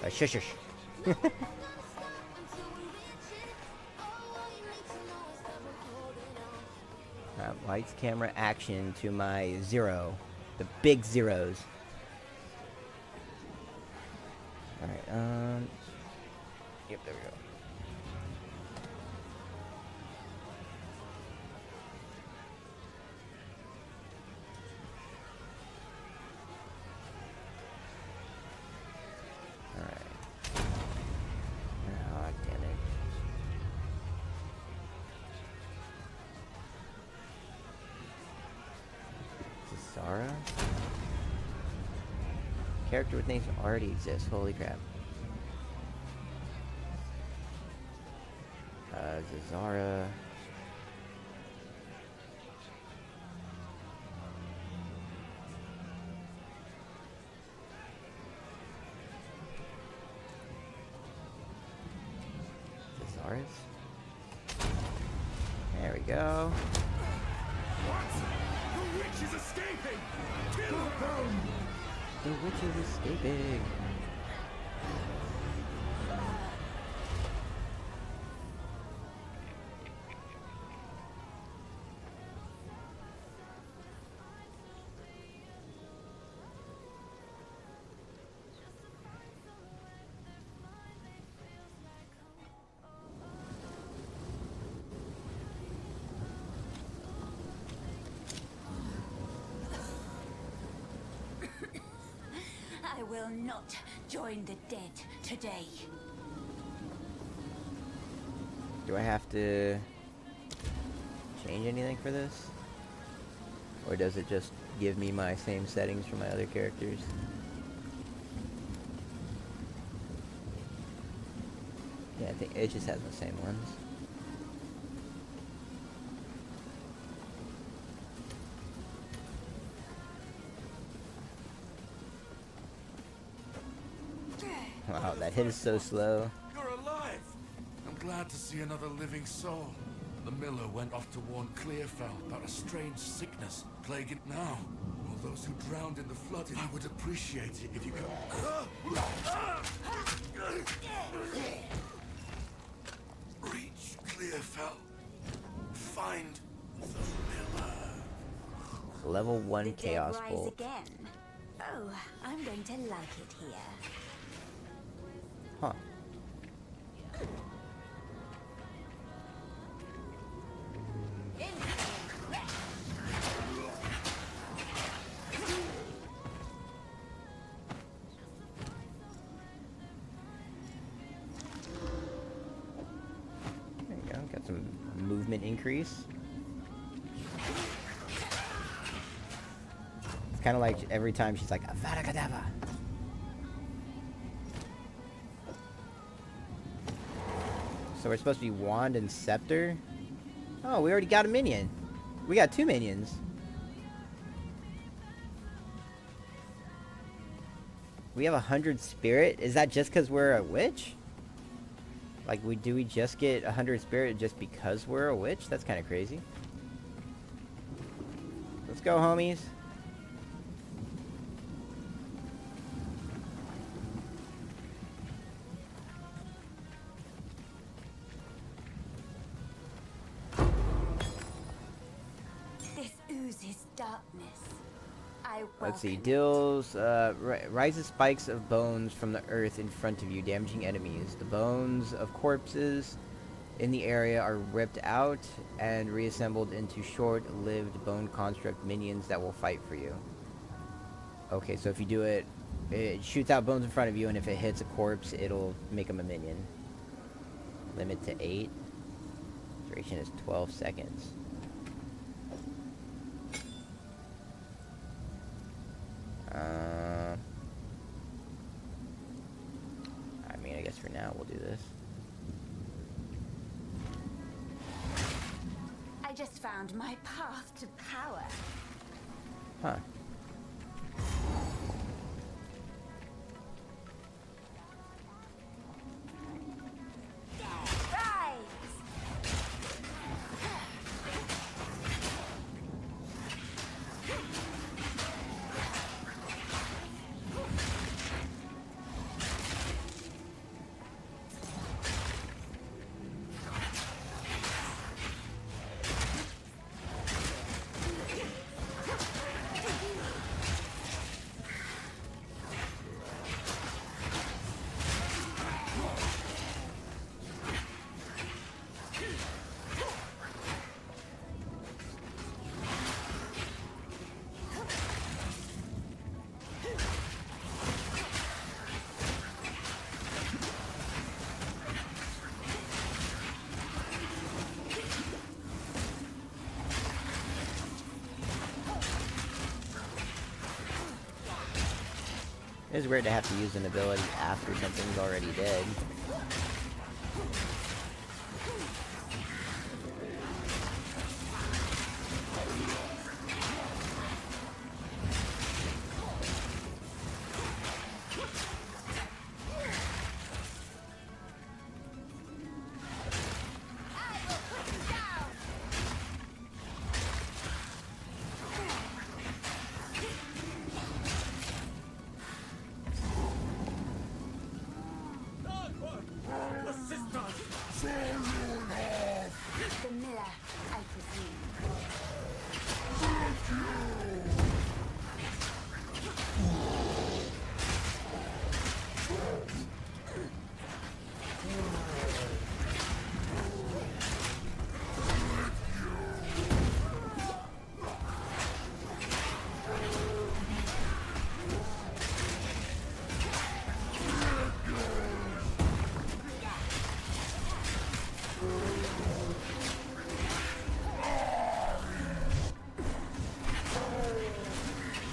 Shush, shush. Lights, camera, action to my 0. The big zeros. Alright, yep, there we go. Zara? Character with names already exists. Holy crap. Zara. Zazaris? There we go. The witch is escaping! Kill her! The witch is escaping. I will not join the dead today. Do I have to change anything for this? Or does it just give me my same settings for my other characters? Yeah, I think it just has the same ones. Wow, that hit is so slow. You're alive! I'm glad to see another living soul. The miller went off to warn Clearfell about a strange sickness plaguing now. All those who drowned in the flood, I would appreciate it if you could... Reach Clearfell. Find the miller. Level 1 The Chaos dead rise Bolt. again. Oh, I'm going to like it here. Huh. There you go, got some movement increase. It's kind of like every time she's like, Avada Kedavra. So we're supposed to be Wand and Scepter? Oh, we already got a minion. We got 2 minions. We have 100 spirit? Is that just because we're a witch? Like, do we just get 100 spirit just because we're a witch? That's kind of crazy. Let's go, homies. Darkness. Let's see. Deals rises spikes of bones from the earth in front of you, damaging enemies. The bones of corpses in the area are ripped out and reassembled into short-lived bone construct minions that will fight for you. Okay, so if you do it, it shoots out bones in front of you, and if it hits a corpse, it'll make them a minion. Limit to 8. Duration is 12 seconds. I mean, I guess for now we'll do this. I just found my path to power. Huh. It's weird to have to use an ability after something's already dead. The miller, I presume.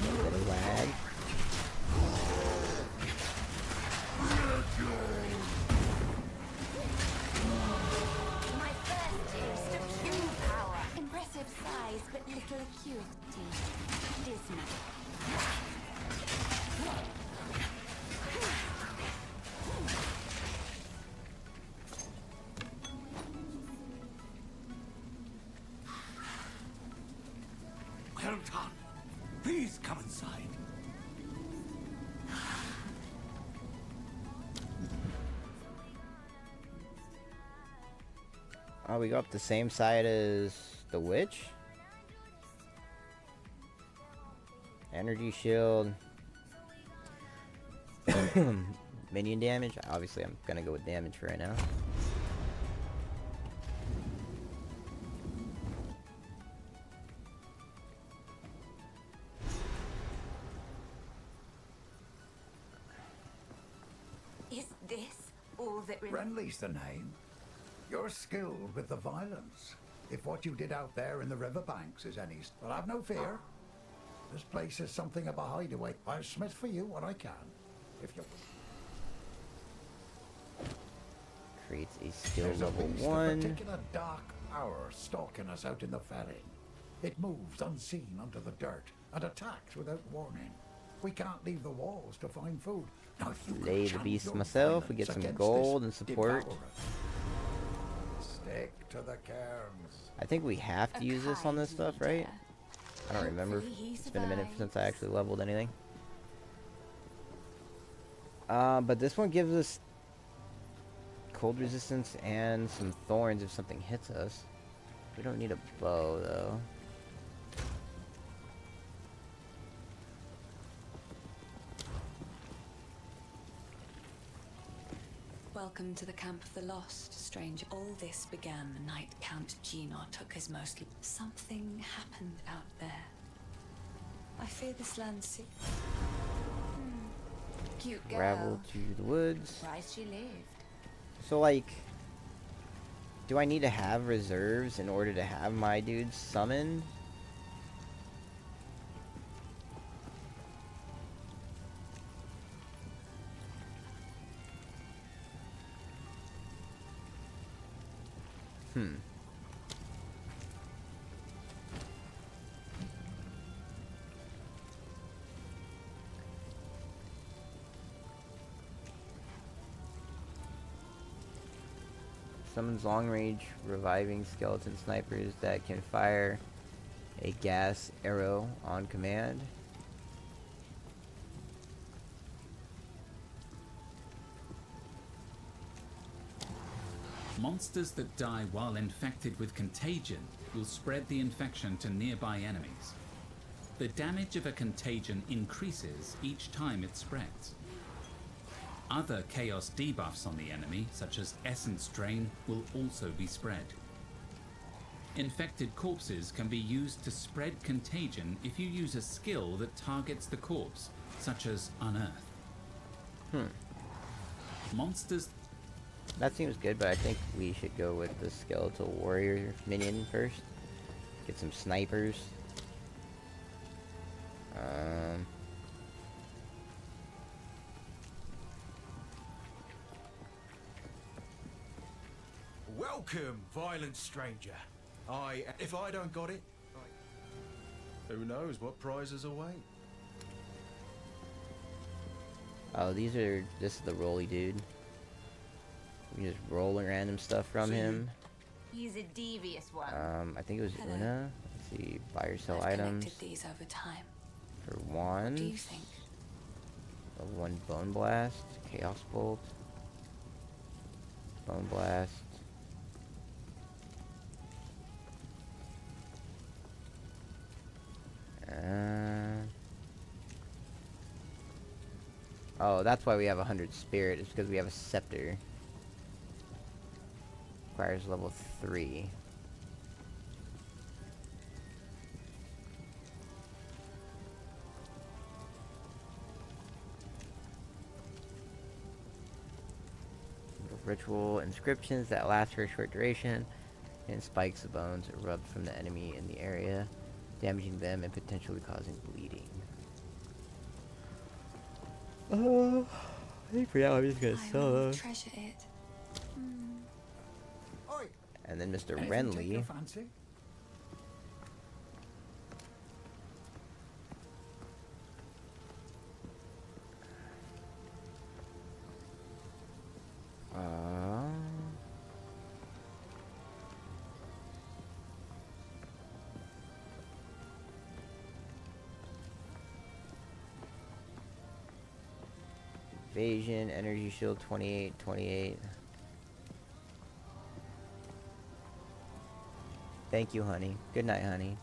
Bit of lag. My first taste of human power. Impressive size, but little acuity. Dismal. Well done. Please come inside. Oh, we go up the same side as the witch? Energy shield. Minion damage. Obviously, I'm gonna go with damage for right now. Is this all that remains? Renly's the name. You're skilled with the violence. If what you did out there in the riverbanks is any... Well, have no fear. This place is something of a hideaway. I'll smith for you what I can. If you... Creates a skill There's level at least a 1. particular dark power stalking us out in the felling. It moves unseen under the dirt and attacks without warning. We can't leave the walls to find food. Now, if you can Lay the channel beast your myself, we get violence some against gold this and support. devourer. Stick to the cairns. I think we have to use this on this stuff, right? I don't remember. It's been a minute since I actually leveled anything. But this one gives us cold resistance and some thorns if something hits us. We don't need a bow, though. Welcome to the Camp of the Lost, stranger. All this began the night Count Gino took his most... Something happened out there. I fear this land's sick. Cute girl. Travel to the woods. Surprised she lived. So, like, do I need to have reserves in order to have my dudes summon? Summons long-range reviving skeleton snipers that can fire a gas arrow on command. Monsters that die while infected with contagion will spread the infection to nearby enemies. The damage of a contagion increases each time it spreads. Other chaos debuffs on the enemy, such as Essence Drain, will also be spread. Infected corpses can be used to spread contagion if you use a skill that targets the corpse, such as Unearth. Monsters... That seems good, but I think we should go with the skeletal warrior minion first. Get some snipers. Welcome, violent stranger. If I don't got it, who knows what prizes await? Oh, this is the rolly dude. We just rolling random stuff from him. He's a devious one. I think it was Hello. Una. Let's see, buy or sell I've items collected these over time. for What wands. do you think? One bone blast, chaos bolt, bone blast. Oh, that's why we have 100 spirit. It's because we have a scepter. Requires level 3. Ritual inscriptions that last for a short duration, and spikes of bones erupt from the enemy in the area, damaging them and potentially causing bleeding. Oh, I think for now I'm just gonna I sell will those. treasure it. Oi, And then Mr. anything take your Renly. fancy? Evasion, energy shield 28, 28. Thank you, honey. Good night, honey.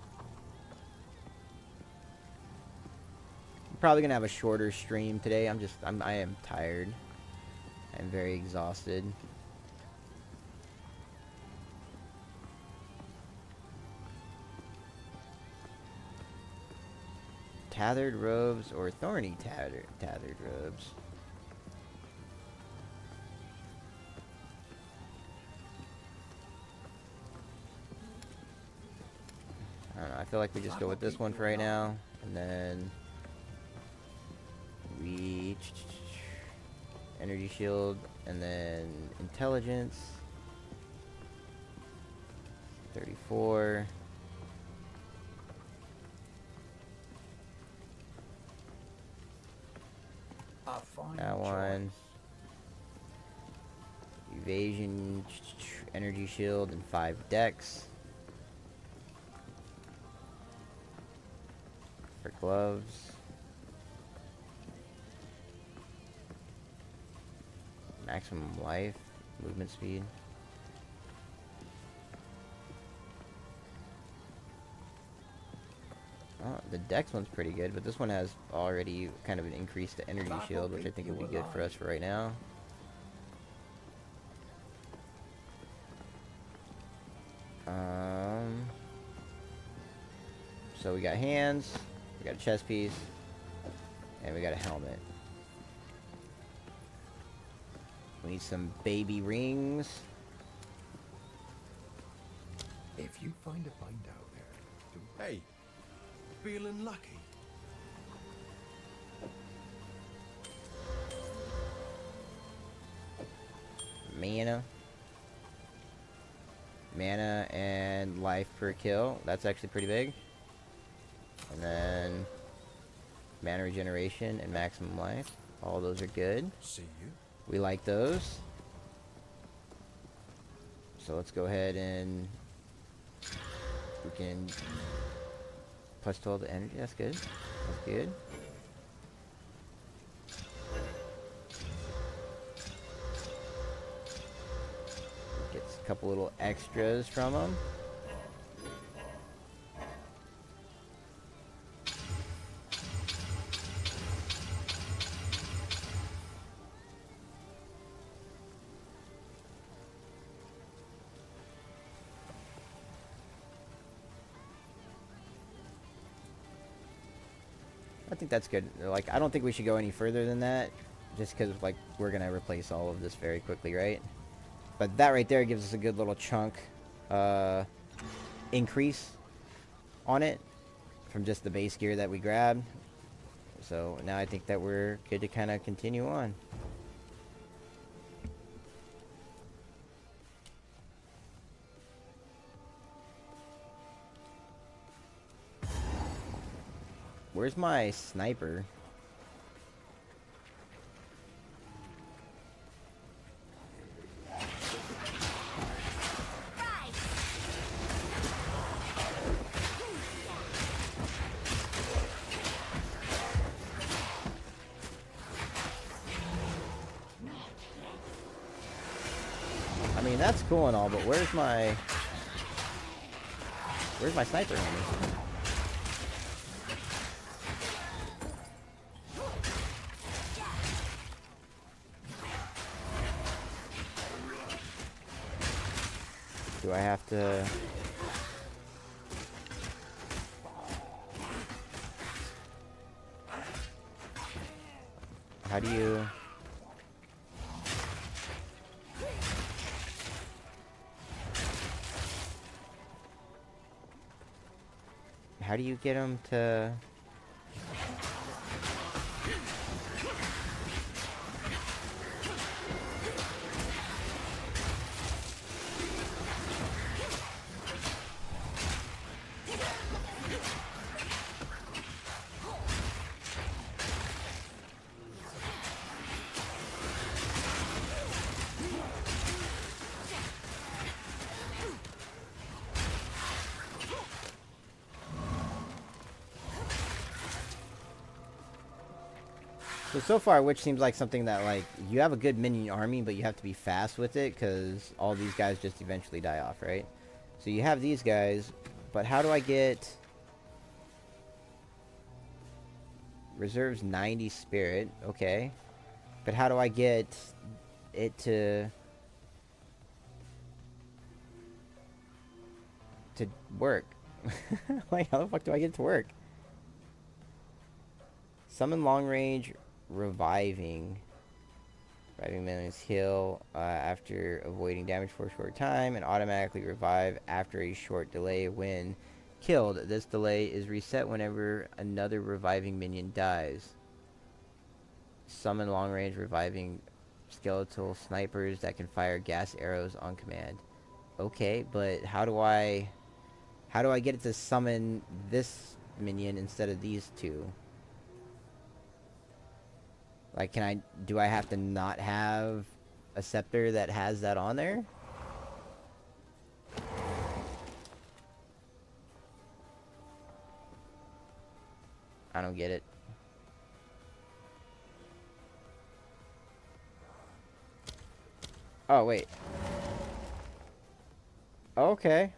I'm probably gonna have a shorter stream today. I am tired. I'm very exhausted. Tethered robes or thorny tethered robes. I don't know, I feel like we just go with this one for right now, and then we energy shield, and then intelligence 34. A fine That one. choice. Evasion, energy shield, and 5 dex. For gloves. Maximum life, movement speed. Oh, the dex one's pretty good, but this one has already kind of an increase to energy That will shield, which I keep think you would be good for us alive. for right now. So we got hands, we got a chest piece, and we got a helmet. We need some baby rings. If you find a find out there, Hey, feeling lucky? Mana. Mana and life per kill. That's actually pretty big. And then mana regeneration and maximum life. All those are good. See you. We like those. So let's go ahead and we can plus 12 the energy. That's good. That's good. Gets a couple little extras from them. I think that's good. Like, I don't think we should go any further than that, just because, like, we're gonna replace all of this very quickly, right? But that right there gives us a good little chunk increase on it from just the base gear that we grabbed. So now I think that we're good to kind of continue on. Where's my sniper? Right. I mean, that's cool and all, but where's my sniper homie? Do I have to... How do you... How do you get him to... So far, Witch seems like something that, like, you have a good minion army, but you have to be fast with it, because all these guys just eventually die off, right? So you have these guys, but how do I get... Reserves 90 spirit, okay. But how do I get it to work? Like, how the fuck do I get it to work? Summon long range... Reviving minions heal after avoiding damage for a short time and automatically revive after a short delay when killed. This delay is reset whenever another reviving minion dies. Summon long range reviving skeletal snipers that can fire gas arrows on command. Okay, but how do I get it to summon this minion instead of these two? Like, do I have to not have a scepter that has that on there? I don't get it. Oh, wait. Okay.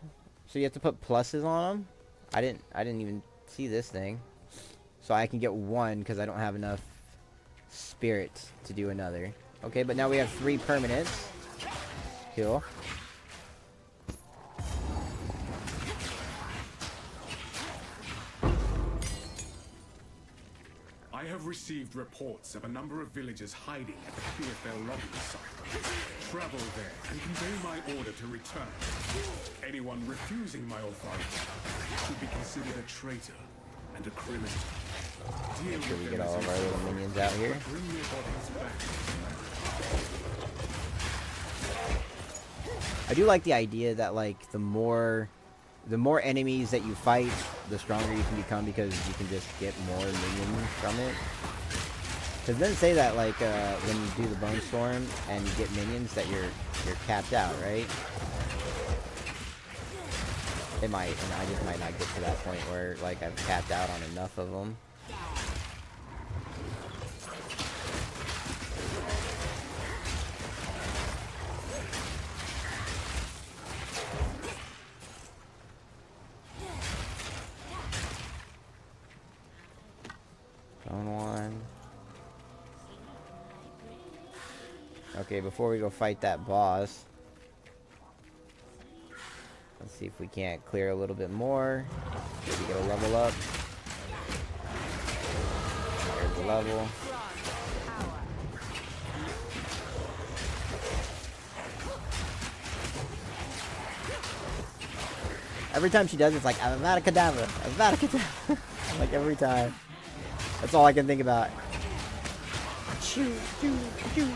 So you have to put pluses on them? I didn't even see this thing. So I can get one because I don't have enough spirit to do another. Okay, but now we have 3 permanents. Cool. I have received reports of a number of villagers hiding at the Clearfell lobby site. Travel there and convey my order to return. Anyone refusing my authority should be considered a traitor and a criminal. Make sure we get all of our little minions out here. I do like the idea that, like, the more enemies that you fight, the stronger you can become because you can just get more minions from it. Because it doesn't say that, like, when you do the Bone Storm and you get minions that you're capped out, right? It might, and I just might not get to that point where, like, I've capped out on enough of them. Zone 1. Okay, before we go fight that boss, let's see if we can't clear a little bit more. Maybe get a level up. There's the level. Every time she does, it's like Avada Kedavra, Avada Kedavra. Like every time. That's all I can think about. Choo, choo, choo.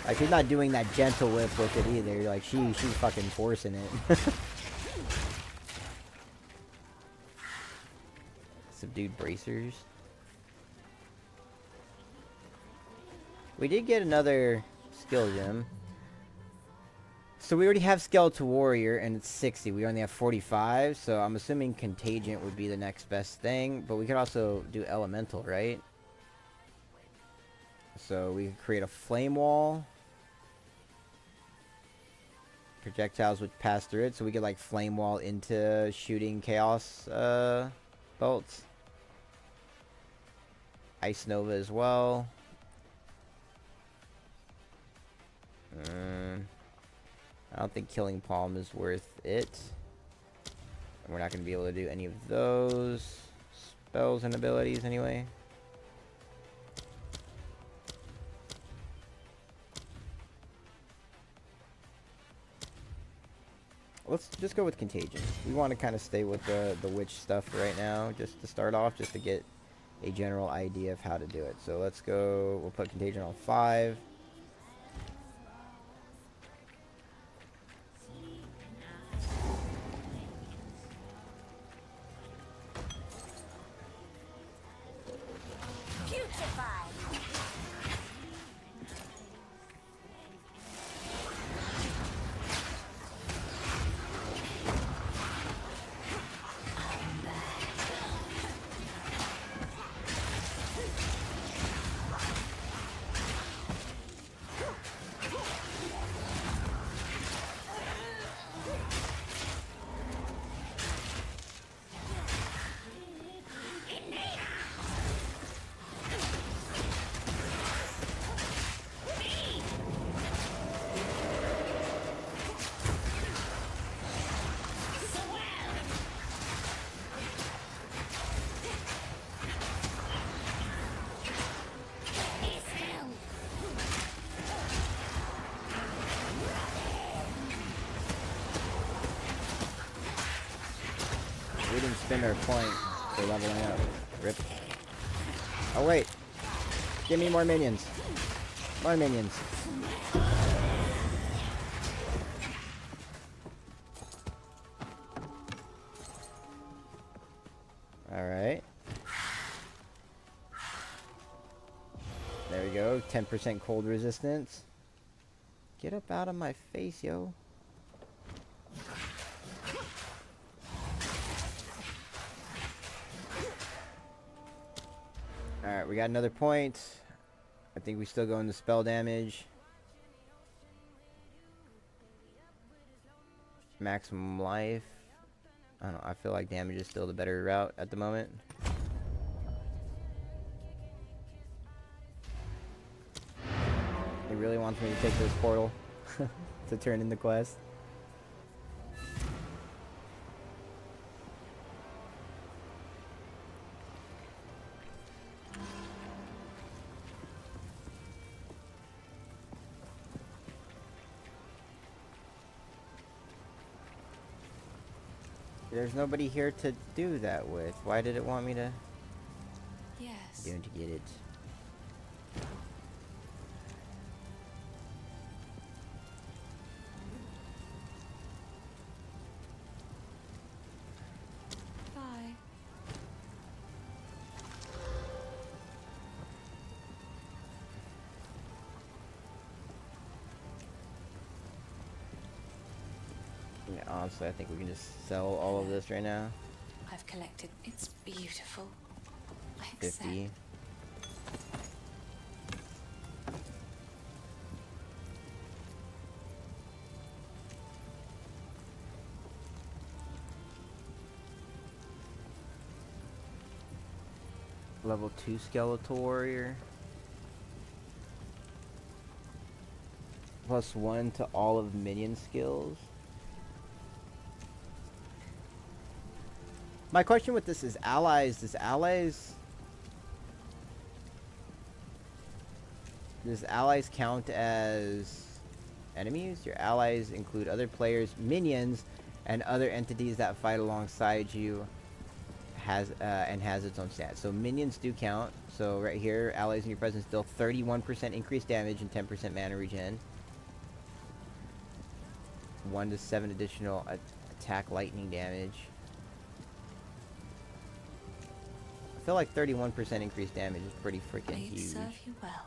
Like, she's not doing that gentle whip with it either. Like, she's fucking forcing it. Subdued bracers. We did get another skill gem. So we already have Skeletal Warrior, and it's 60. We only have 45, so I'm assuming Contagion would be the next best thing. But we could also do Elemental, right? So we could create a Flame Wall. Projectiles would pass through it, so we could, like, Flame Wall into shooting Chaos bolts. Ice Nova as well. I don't think Killing Palm is worth it. And we're not going to be able to do any of those spells and abilities anyway. Let's just go with Contagion. We want to kind of stay with the witch stuff right now, just to start off, just to get a general idea of how to do it. So let's go, we'll put Contagion on 5. We didn't spend our point for leveling up. Rip. Oh wait. Give me more minions. More minions. Alright. There we go. 10% cold resistance. Get up out of my face, yo. Alright, we got another point. I think we still go into spell damage. Maximum life. I don't know, I feel like damage is still the better route at the moment. He really wants me to take this portal to turn in the quest. There's nobody here to do that with. Why did it want me to? Yes. Going to get it. Bye. Yeah, honestly, I think we can just sell all of this right now. I've collected. It's beautiful. I 50. accept. Level 2 Skeletal Warrior. +1 to all of minion skills. My question with this is allies. Does allies count as enemies? Your allies include other players, minions, and other entities that fight alongside you, has its own stats. So minions do count. So right here, allies in your presence deal 31% increased damage and 10% mana regen. 1 to 7 additional attack lightning damage. I feel like 31% increased damage is pretty freaking May it huge. serve you well.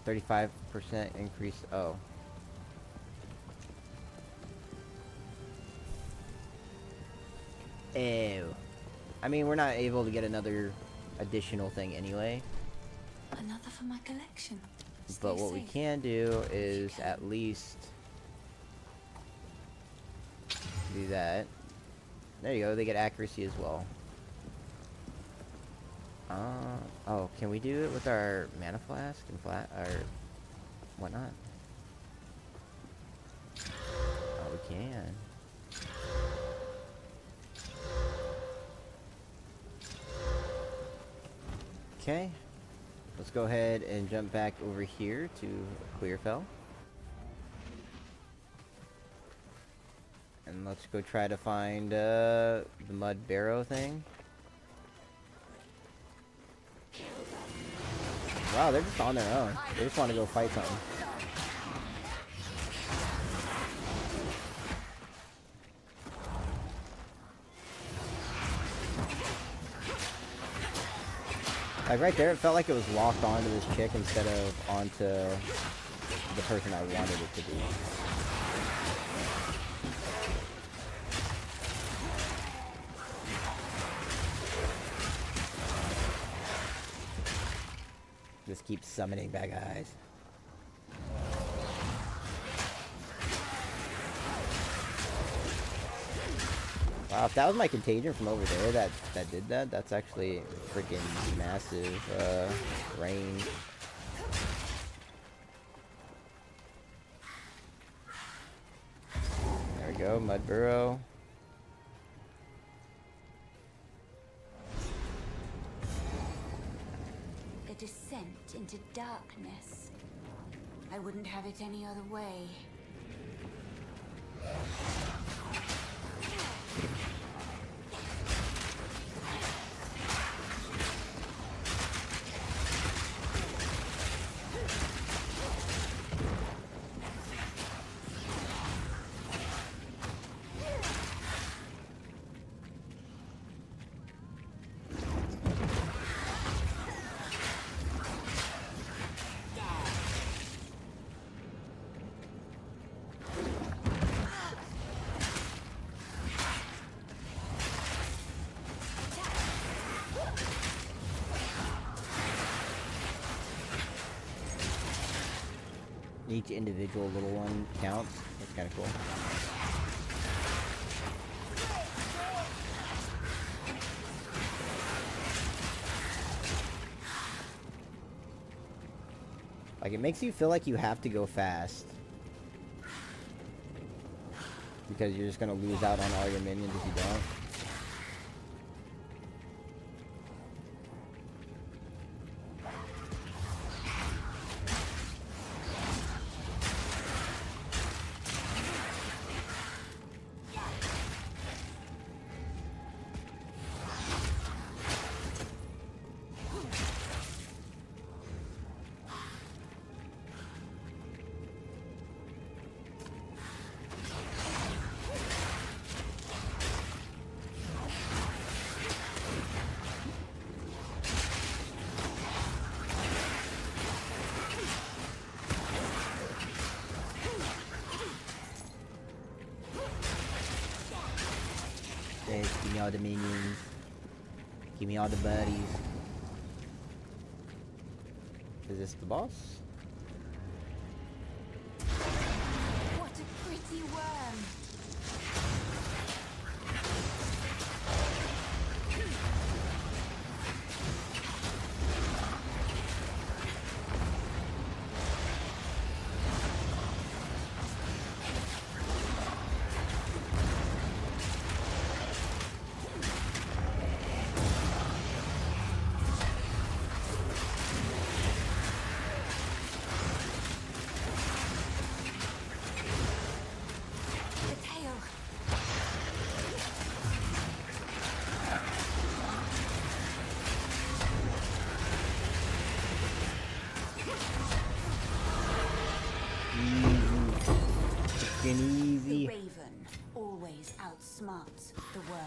35% increase. Oh. Ew. I mean, we're not able to get another additional thing anyway. Another for my collection. But Stay what we safe. can do is at least do that. There you go. They get accuracy as well. Oh, can we do it with our mana flask and or whatnot? Oh, we can. Okay, let's go ahead and jump back over here to Clearfell. And let's go try to find the mud barrow thing. Wow, they're just on their own. They just want to go fight something. Like right there, it felt like it was locked onto this chick instead of onto the person I wanted it to be. Just keep summoning bad guys. Wow, if that was my contagion from over there that did that, that's actually freaking massive range. There we go, mud burrow. A descent into darkness. I wouldn't have it any other way. Each individual little one counts. That's kind of cool. Like, it makes you feel like you have to go fast. Because you're just gonna lose out on all your minions if you don't. Yes, give me all the minions. Give me all the buddies. Is this the boss? What a pretty worm! fucking The easy. raven always outsmarts the worm.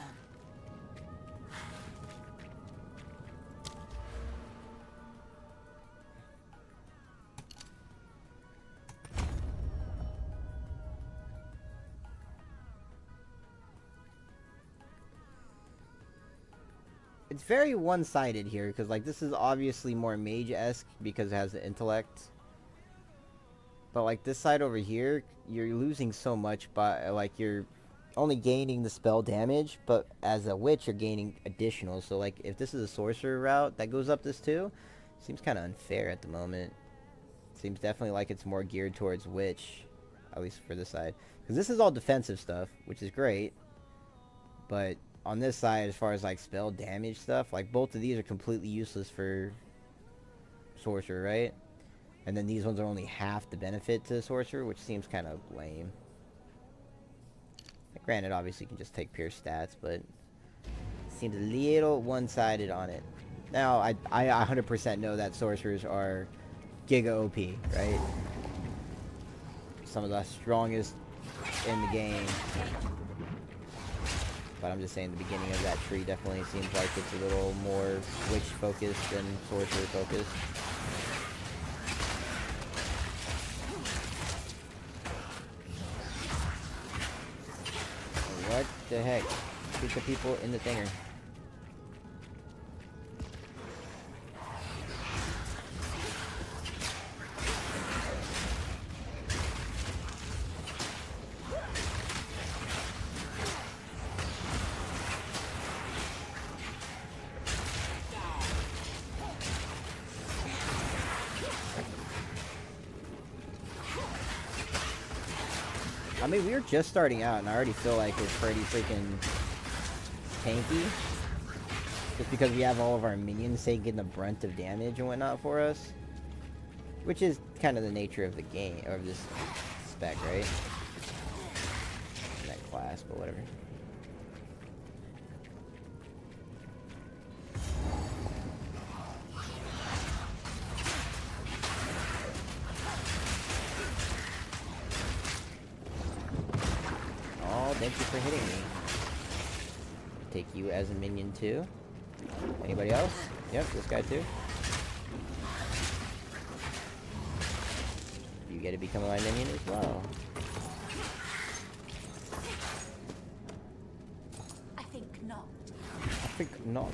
It's very one-sided here, because, like, this is obviously more mage-esque because it has the intellect. But, like, this side over here, you're losing so much by, like, you're only gaining the spell damage, but as a witch, you're gaining additional. So, like, if this is a sorcerer route that goes up this too, seems kind of unfair at the moment. Seems definitely like it's more geared towards witch, at least for this side. Because this is all defensive stuff, which is great. But on this side, as far as like spell damage stuff, like both of these are completely useless for sorcerer, right? And then these ones are only half the benefit to sorcerer, which seems kind of lame. Granted, obviously you can just take pure stats, but it seems a little one-sided on it. Now, I 100% know that sorcerers are giga OP, right? Some of the strongest in the game. But I'm just saying the beginning of that tree definitely seems like it's a little more witch-focused than sorcerer-focused. What the heck? Shoot the people in the thinger. I mean, we were just starting out, and I already feel like it's pretty freaking tanky. Just because we have all of our minions taking the brunt of damage and whatnot for us. Which is kind of the nature of the game, or of this spec, right? That class, but whatever. Thank you for hitting me. Take you as a minion too. Anybody else? Yep, this guy too. You get to become my minion as well. I think not. I think not.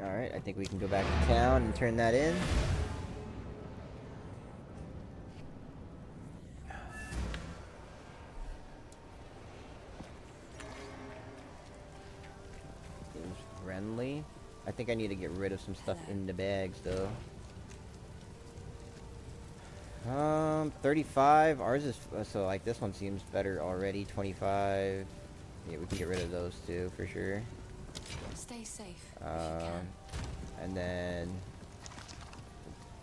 Alright, I think we can go back to town and turn that in. Renly. I think I need to get rid of some stuff in the bags though. 35. Ours is so like this one seems better already. 25. Yeah, we can get rid of those too for sure. Stay safe. And then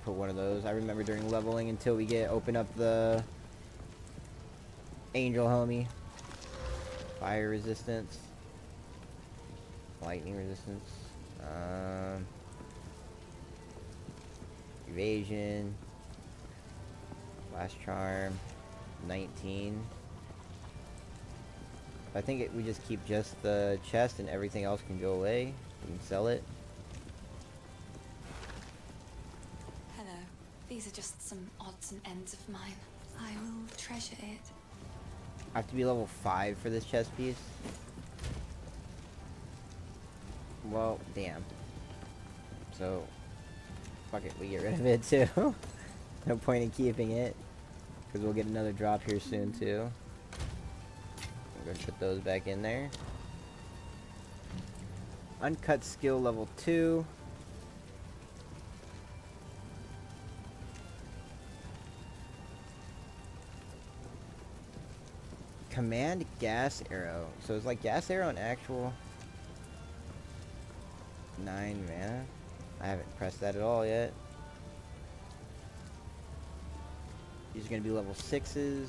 put one of those. I remember during leveling until we open up the angel homie. Fire resistance. Lightning resistance. Evasion. Last charm. 19. I think we just keep just the chest and everything else can go away. We can sell it. Hello. These are just some odds and ends of mine. I will treasure it. I have to be level 5 for this chest piece. Well, damn. So, fuck it, we get rid of it too. No point in keeping it. Because we'll get another drop here soon too. I'm going to put those back in there. Uncut skill level 2. Command gas arrow. So it's like gas arrow and actual 9 mana. I haven't pressed that at all yet. These are going to be level 6s.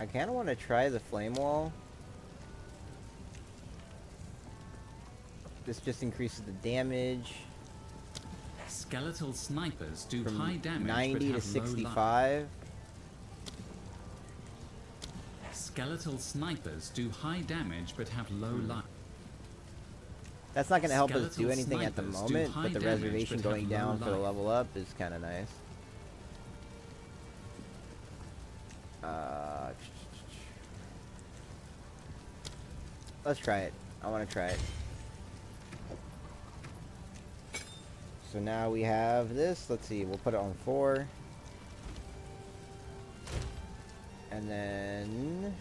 I kind of want to try the flame wall. This just increases the damage Skeletal snipers do from high damage 90 but to have low life. 65. Skeletal snipers do high damage but have low life. That's not going to help us do Skeletal anything at the snipers do moment, high but the damage reservation but have going low down for the life. level up is kind of nice. Let's try it. I want to try it. So now we have this. Let's see. We'll put it on 4. And then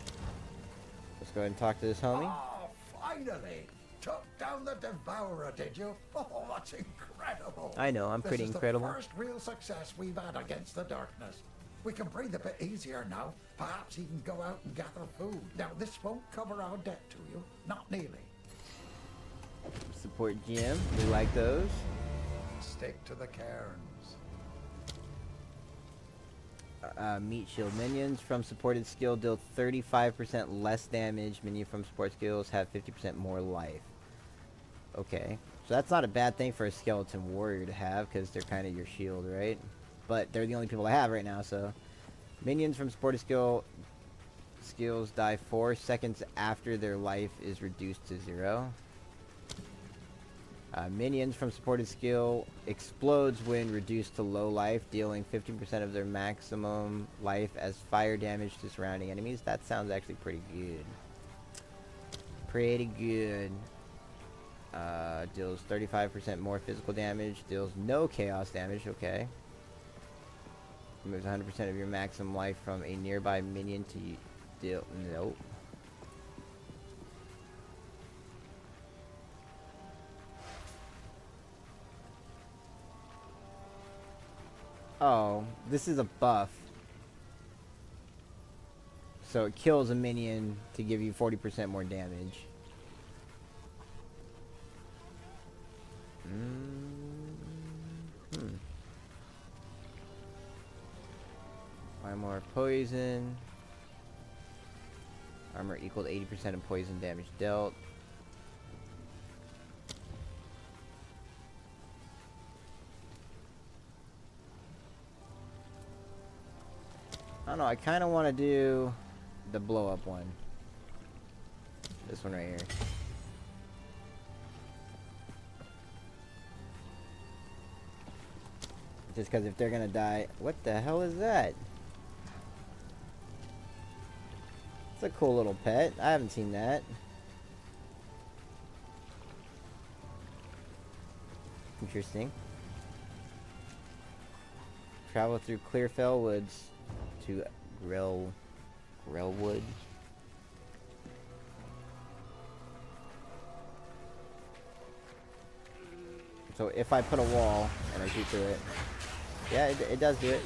let's go ahead and talk to this homie. Oh, finally! Took down the Devourer, did you? Oh, that's incredible! I know, I'm pretty This is incredible. the first real success we've had against the darkness. We can breathe a bit easier now. Perhaps even go out and gather food. Now, this won't cover our debt to you. Not nearly. Support GM. We like those. Stick to the cairns. Meat shield minions from supported skill deal 35% less damage. Minion from support skills have 50% more life. Okay, so that's not a bad thing for a skeleton warrior to have, because they're kind of your shield, right? But they're the only people I have right now, so minions from supported skills die 4 seconds after their life is reduced to 0. Minions from supported skill explodes when reduced to low life, dealing 15% of their maximum life as fire damage to surrounding enemies. That sounds actually pretty good. Pretty good. Deals 35% more physical damage. Deals no chaos damage. Okay. Removes 100% of your maximum life from a nearby minion to deal. Nope. Oh, this is a buff. So it kills a minion to give you 40% more damage. Why more poison? Armor equal to 80% of poison damage dealt. I don't know, I kind of want to do the blow up one. This one right here. Just because if they're gonna die... What the hell is that? It's a cool little pet. I haven't seen that. Interesting. Travel through Clearfell Woods to Grellwood. So if I put a wall and I shoot through it, yeah, it does do it.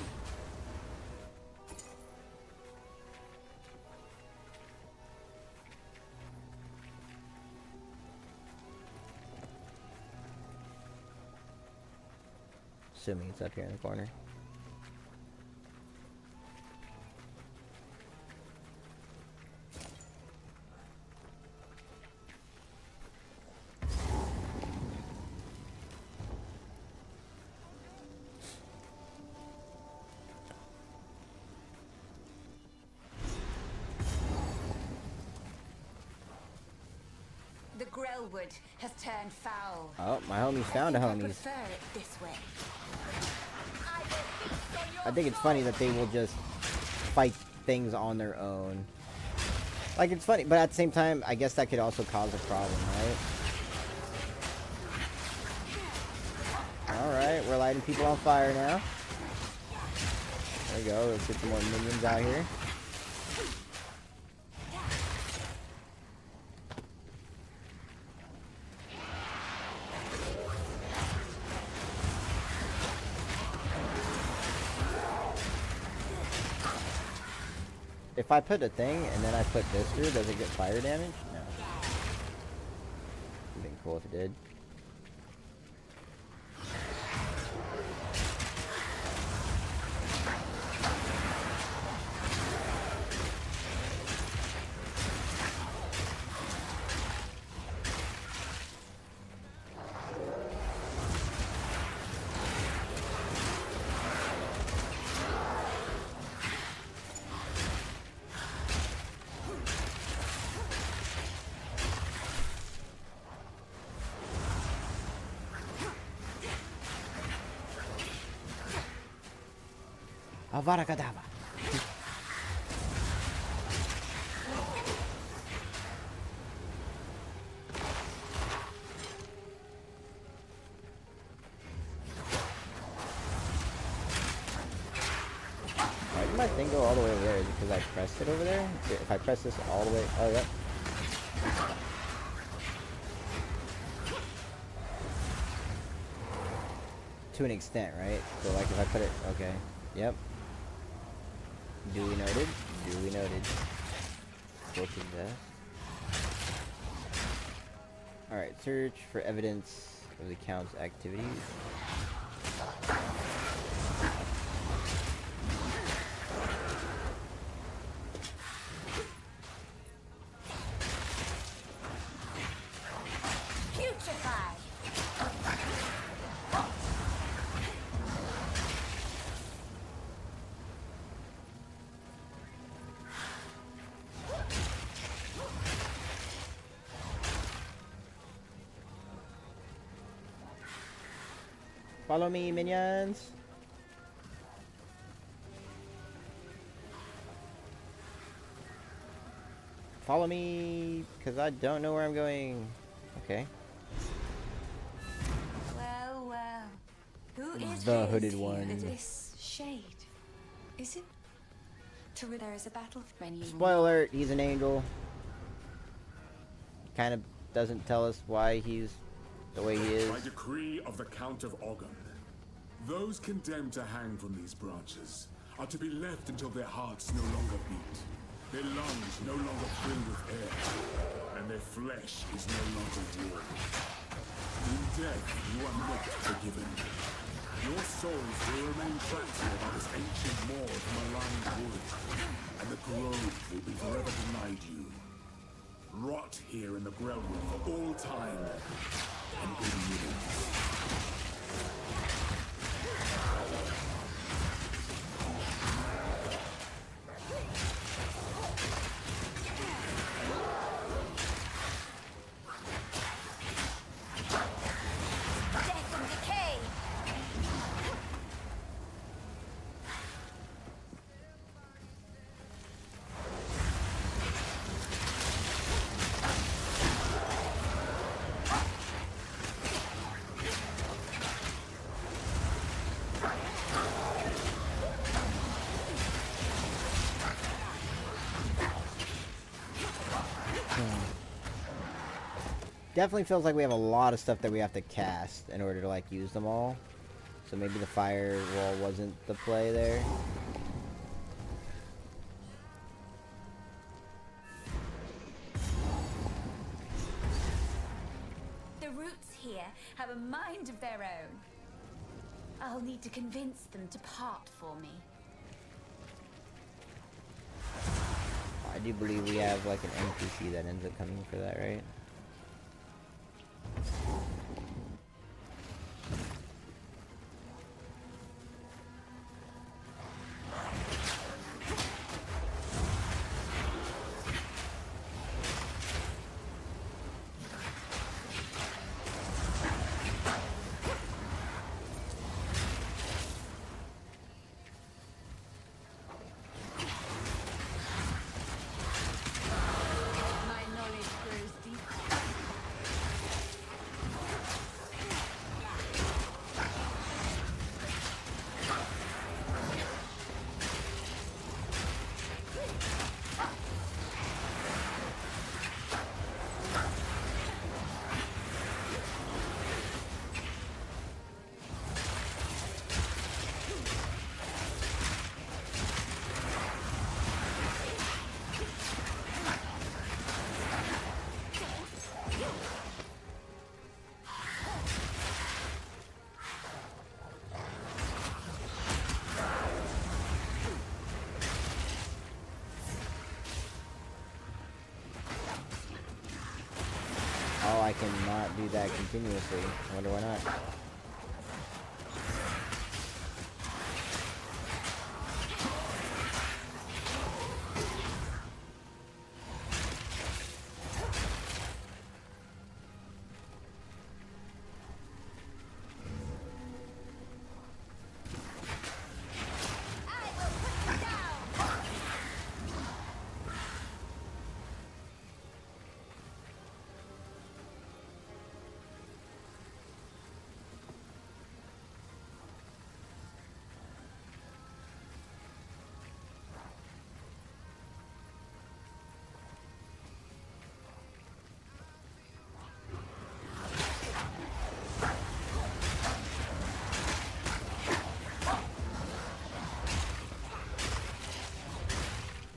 Assuming it's up here in the corner. The Grellwood has turned foul. Oh, my homies found a I homies. prefer it this way. I think it's funny that they will just fight things on their own. Like, it's funny, but at the same time, I guess that could also cause a problem, right? Alright, we're lighting people on fire now. There we go, let's get some more minions out here. If I put a thing and then I put this through, does it get fire damage? No. It'd been cool if it did. Avada Kedavra. Why did my thing go all the way over there? Is it because I pressed it over there? If I press this all the way... Oh, yep. To an extent, right? So, like, if I put it... Okay. Yep. Duly noted. Duly noted. Go to death. Alright, search for evidence of the Count's activities. Putrefy! Follow me, minions! Follow me, because I don't know where I'm going. Okay. Well, well. Who is The hooded here? one. This shade. Is it? There is a battle menu. Spoiler alert, he's an angel. Kind of doesn't tell us why he's the way he is. By decree of the Count of Oggen, those condemned to hang from these branches are to be left until their hearts no longer beat, their lungs no longer fill with air, and their flesh is no longer warm. In death, you are not forgiven. Your souls will remain trapped here by this ancient moor of maligned wood, and the grove will be forever denied you. Rot here in the groundwork for all time, and good riddance. Death and decay! Definitely feels like we have a lot of stuff that we have to cast in order to like use them all. So maybe the firewall wasn't the play there. The roots here have a mind of their own. I'll need to convince them to part for me. I do believe we have like an NPC that ends up coming for that, right? My knowledge grows deeper. Oh, I cannot do that continuously. I wonder why not. I will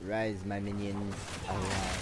Rise, my minions, arise.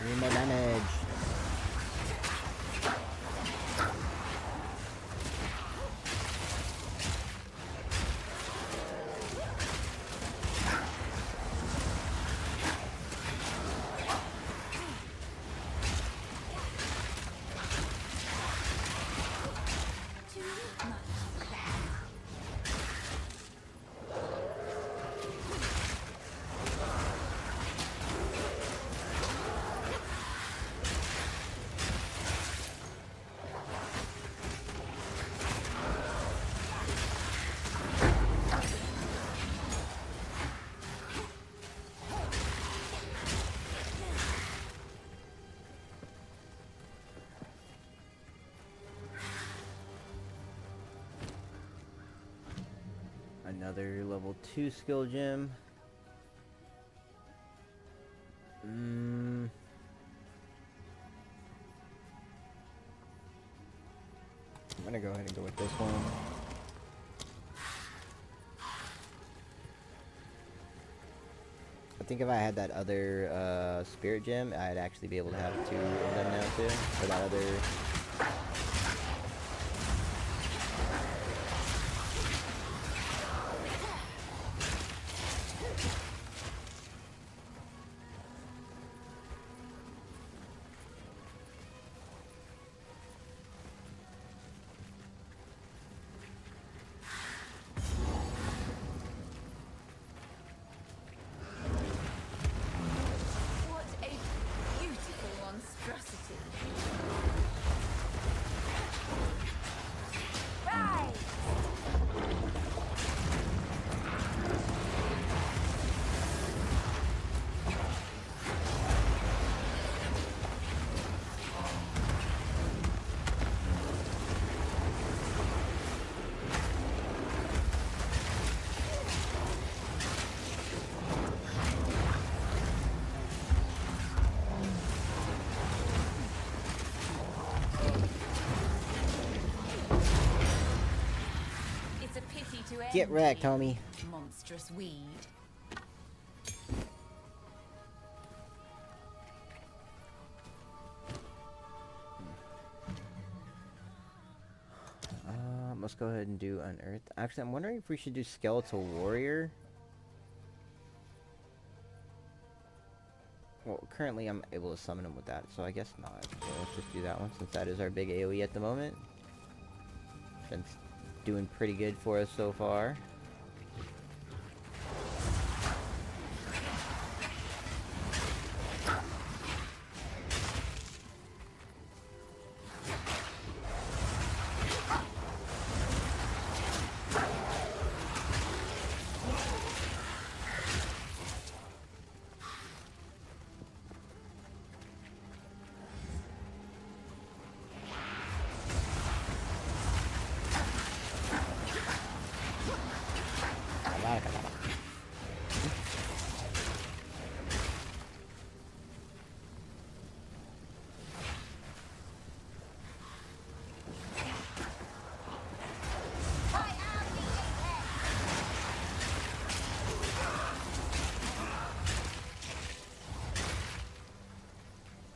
Need more damage. Another level 2 skill gem. I'm gonna go ahead and go with this one. I think if I had that other spirit gem, I'd actually be able to have 2 of them now too. For that other. What a beautiful monstrosity. Rise! It's a pity to end Get wrecked, you, homie. monstrous weed. Let's go ahead and do Unearth. Actually, I'm wondering if we should do Skeletal Warrior. Well, currently I'm able to summon him with that, so I guess not. So let's just do that one, since that is our big AoE at the moment. Been doing pretty good for us so far.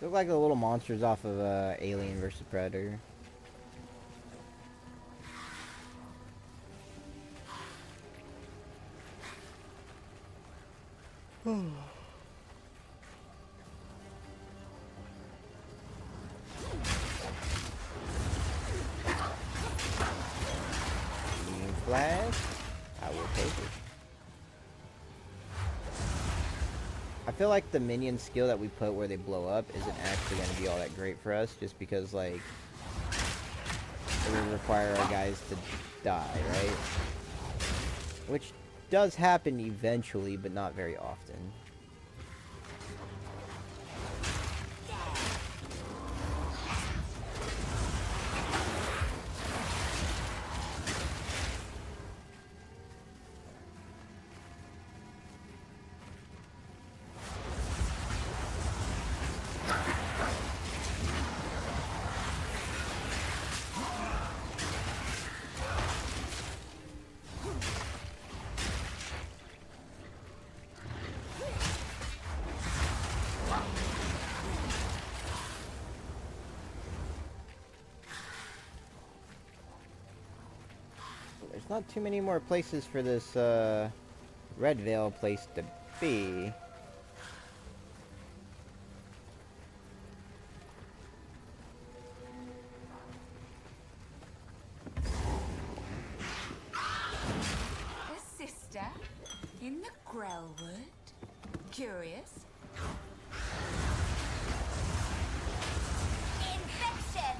Look like the little monsters off of Alien vs Predator. Medium flash. I will take it. I feel like the minion skill that we put where they blow up isn't actually going to be all that great for us, just because, like, it would require our guys to die, right? Which does happen eventually, but not very often. There's not too many more places for this Red Veil place to be. A sister in the Grellwood? Curious? Infection!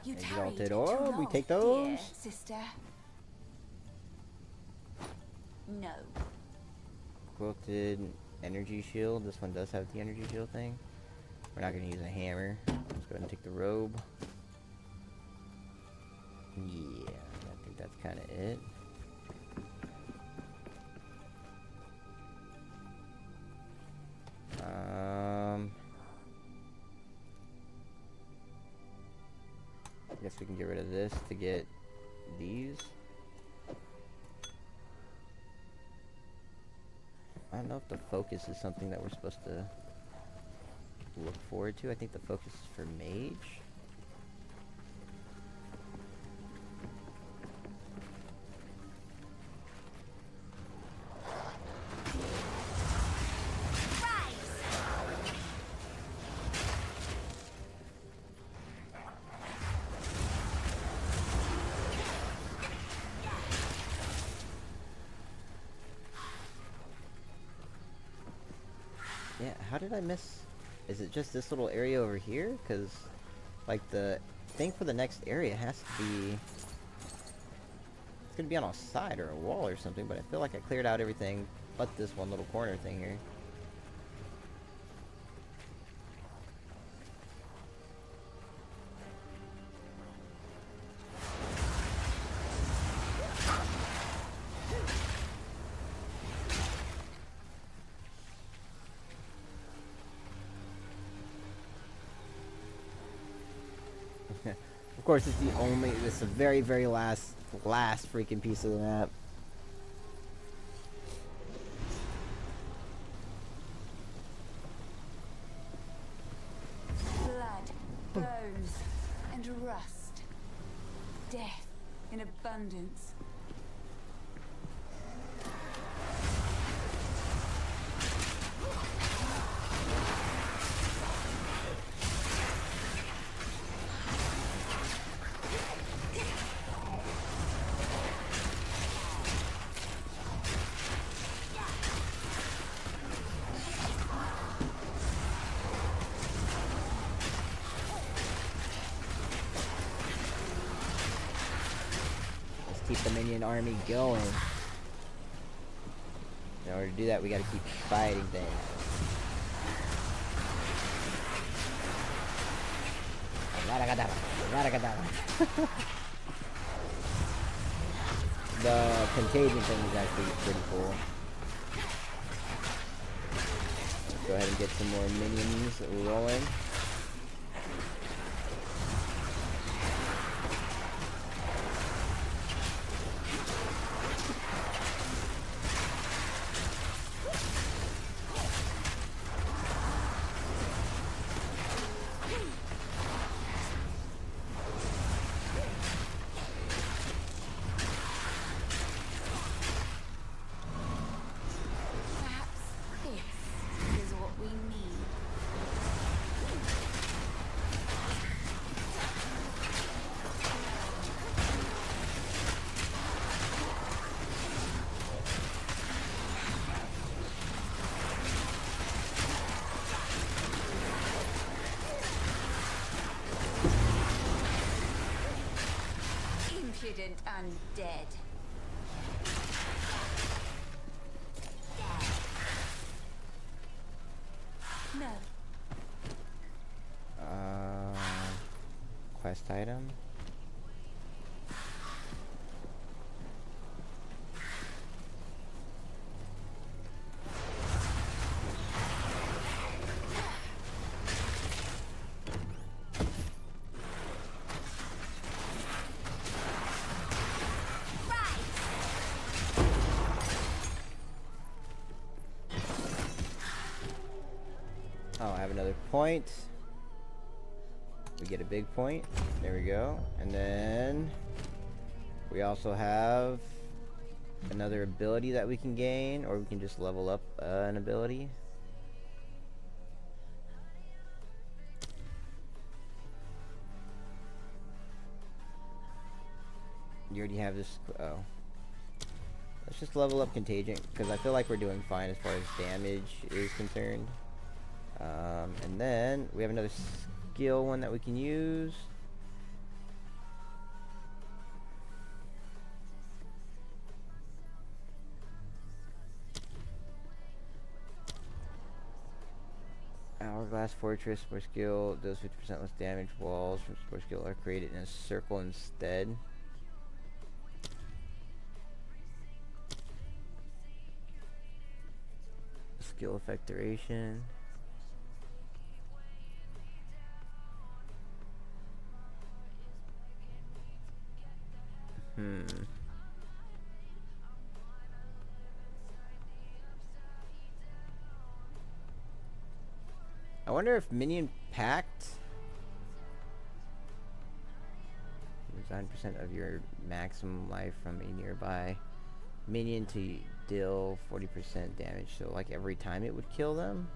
You Exalted Orb, we take those. dear sister. No. Quilted Energy Shield. This one does have the Energy Shield thing. We're not going to use a hammer. Let's go ahead and take the robe. Yeah, I think that's kind of it. I guess we can get rid of this to get these. I don't know if the focus is something that we're supposed to look forward to. I think the focus is for mage. Yeah, how did I miss? Is it just this little area over here? Because, like, the thing for the next area has to be... It's going to be on a side or a wall or something, but I feel like I cleared out everything but this one little corner thing here. Of course, it's the only, it's the very, very last freaking piece of the map. Blood, bones, and rust. Death in abundance. Keep the minion army going. In order to do that, we gotta keep fighting things. The contagion thing is actually pretty cool. Let's go ahead and get some more minions rolling. impudent undead. No. Quest item. Oh, I have another point. We get a big point. There we go. And then we also have another ability that we can gain, or we can just level up an ability. You already have this. Oh. Let's just level up Contagion, because I feel like we're doing fine as far as damage is concerned. And then we have another skill one that we can use. Hourglass Fortress, spore skill does 50% less damage. Walls from spore skill are created in a circle instead. Skill effect duration. I wonder if Minion Pact 9% of your maximum life from a nearby minion to deal 40% damage. So like every time it would kill them.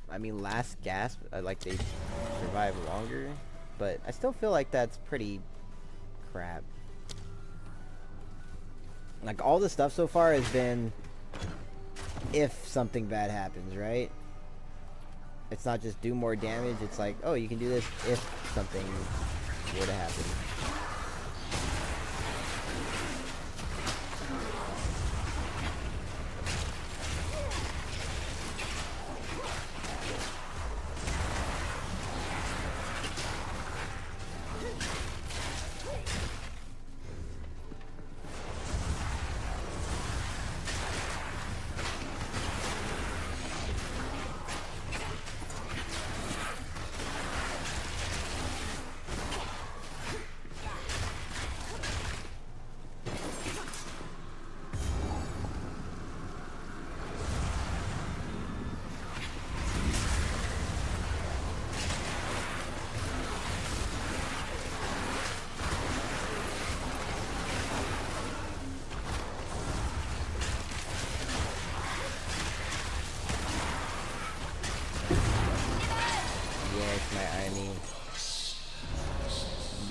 I mean, Last Gasp, like they survive longer, but I still feel like that's pretty crap. Like all the stuff so far has been if something bad happens, right? It's not just do more damage, it's like, oh, you can do this if something were to happen.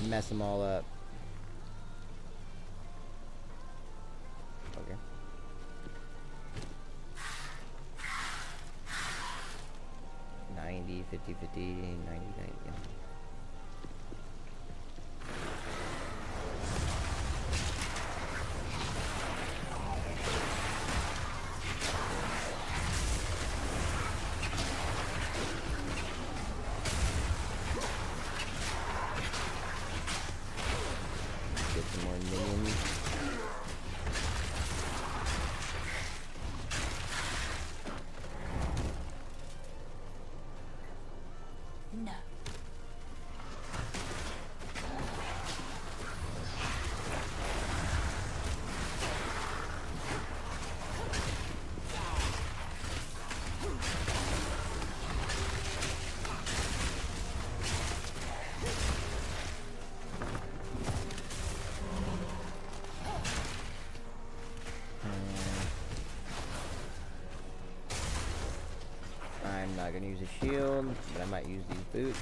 Mess them all up. Okay. $90, $50, $50, $90, $90. Yeah. No. I'm not gonna use a shield, but I might use these boots.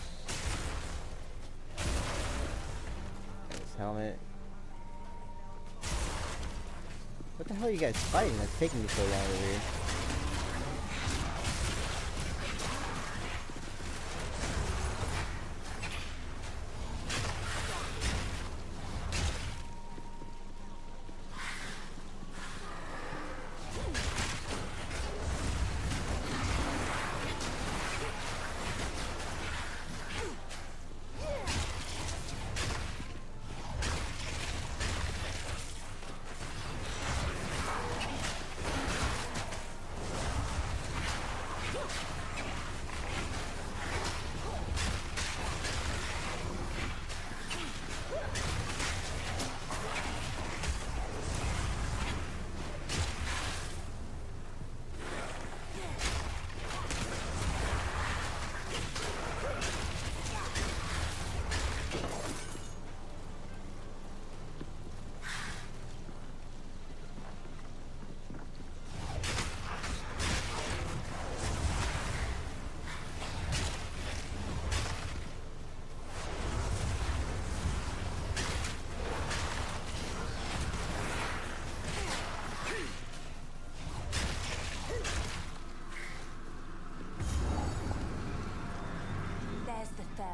And this helmet. What the hell are you guys fighting? That's taking me so long over here. There's the third.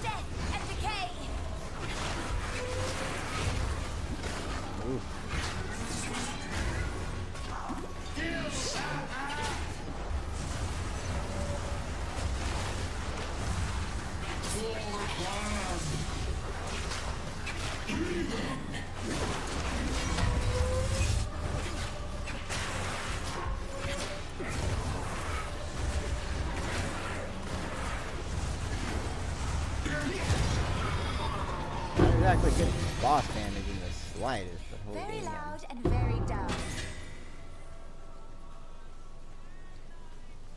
Death and decay. Not exactly good boss damage in the slightest, but holy Very damn. loud and very dull.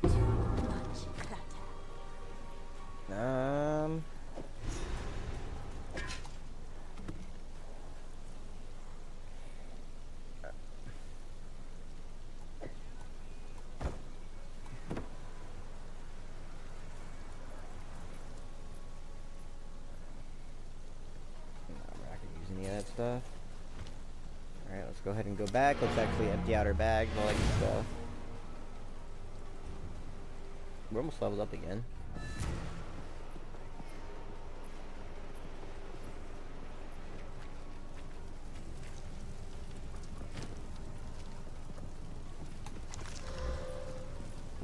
Too much clutter. No, we're not gonna use any of that stuff. Alright, let's go ahead and go back. Let's actually empty out our bag and all that good stuff. We're almost leveled up again.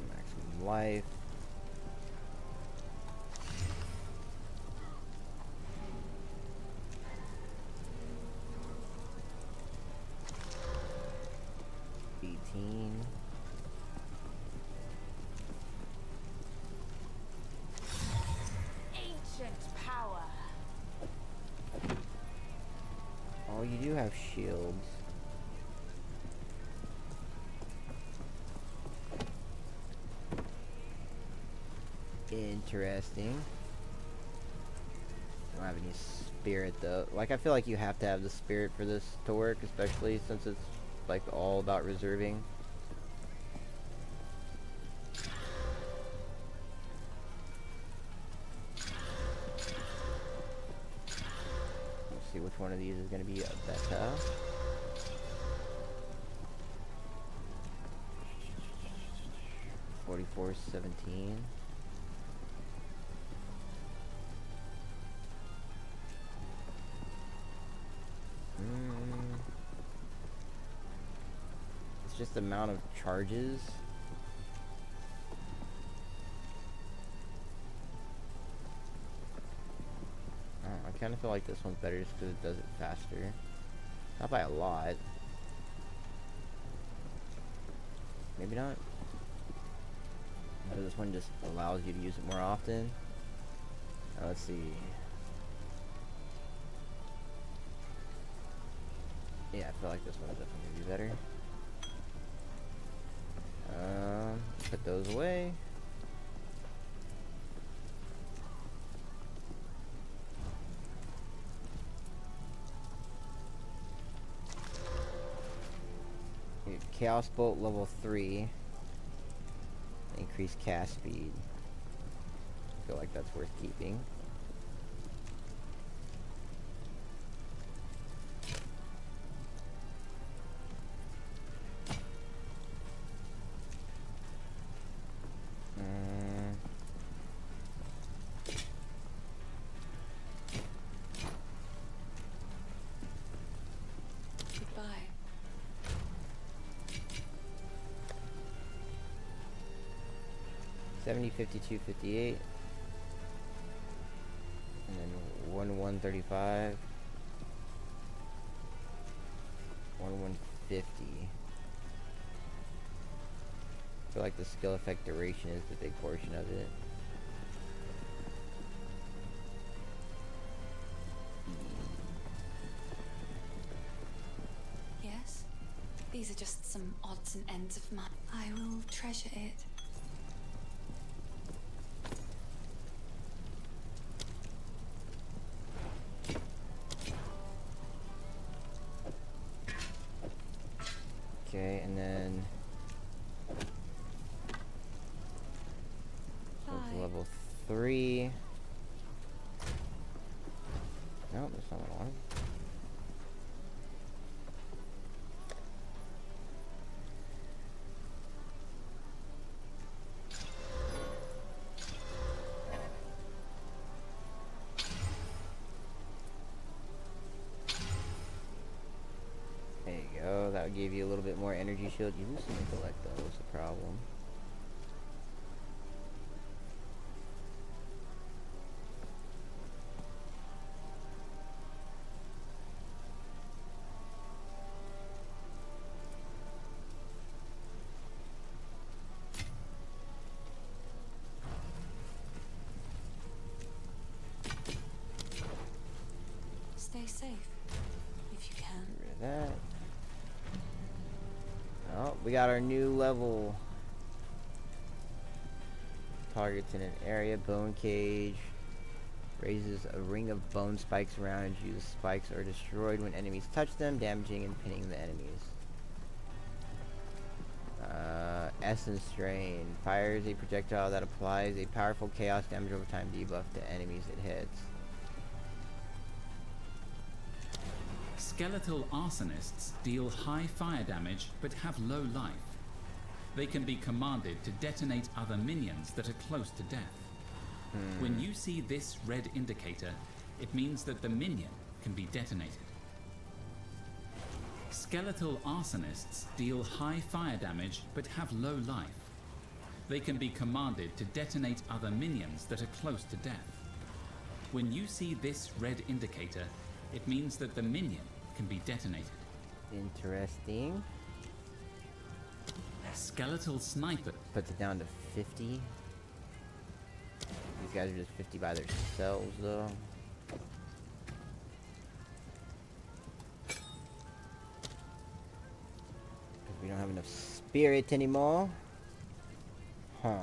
Maximum life. Ancient power. Oh, you do have shields. Interesting. Don't have any spirit though. Like, I feel like you have to have the spirit for this to work, especially since it's like all about reserving. Let's see which one of these is going to be better. $44.17. It's just the amount of charges. I kind of feel like this one's better just because it does it faster. Not by a lot. Maybe not. This one just allows you to use it more often. Let's see. Yeah, I feel like this one is definitely gonna be better. Put those away. Chaos Bolt level 3. Increase cast speed. I feel like that's worth keeping. Goodbye. 70, 52, 58. And then 135. 150. I feel like the skill effect duration is the big portion of it. Yes? These are just some odds and ends of my... I will treasure it. Okay, and then Bye. level 3. No, that's not what I wanted. There you go, that would give you a little bit more energy shield. You lose some intellect though, is the problem. Stay safe, if you can. Get rid of that. Oh, we got our new level. Targets in an area, bone cage. Raises a ring of bone spikes around and you. The spikes are destroyed when enemies touch them, damaging and pinning the enemies. Essence Drain. Fires a projectile that applies a powerful chaos damage over time debuff to enemies it hits. Skeletal arsonists deal high fire damage but have low life. They can be commanded to detonate other minions that are close to death. When you see this red indicator, it means that the minion can be detonated. Skeletal arsonists deal high fire damage but have low life. They can be commanded to detonate other minions that are close to death. When you see this red indicator, it means that the minion can be detonated. Interesting. Skeletal sniper Puts it down to 50. These guys are just 50 by themselves though. We don't have enough spirit anymore. Huh.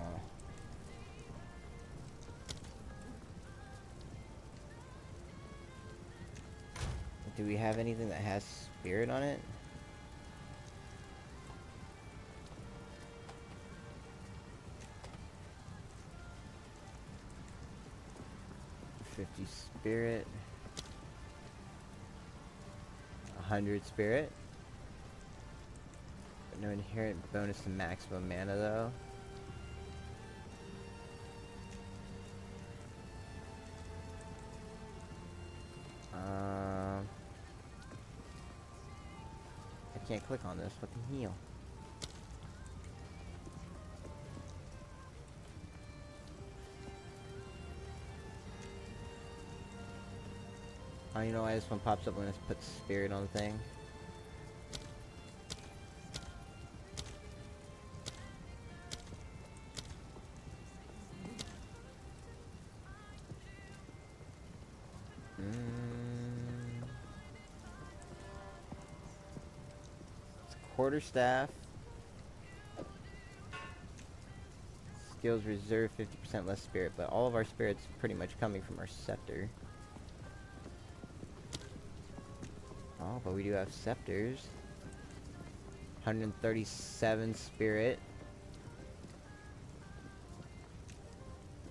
Do we have anything that has spirit on it? $50 spirit. 100 spirit. But no inherent bonus to maximum mana though. I can't click on this. Fucking heal. Oh, you know why this one pops up when it puts spirit on the thing? quarterstaff. Skills reserve 50% less spirit, but all of our spirit's pretty much coming from our scepter. Oh, but we do have scepters. 137 spirit.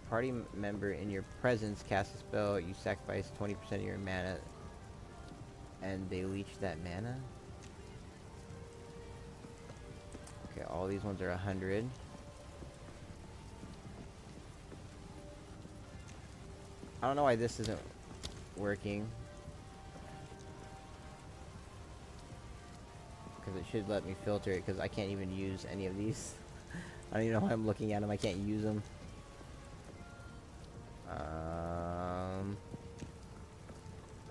Party member in your presence casts a spell, you sacrifice 20% of your mana, and they leech that mana. Okay, all these ones are 100. I don't know why this isn't working. Because it should let me filter it, because I can't even use any of these. I don't even know why I'm looking at them, I can't use them.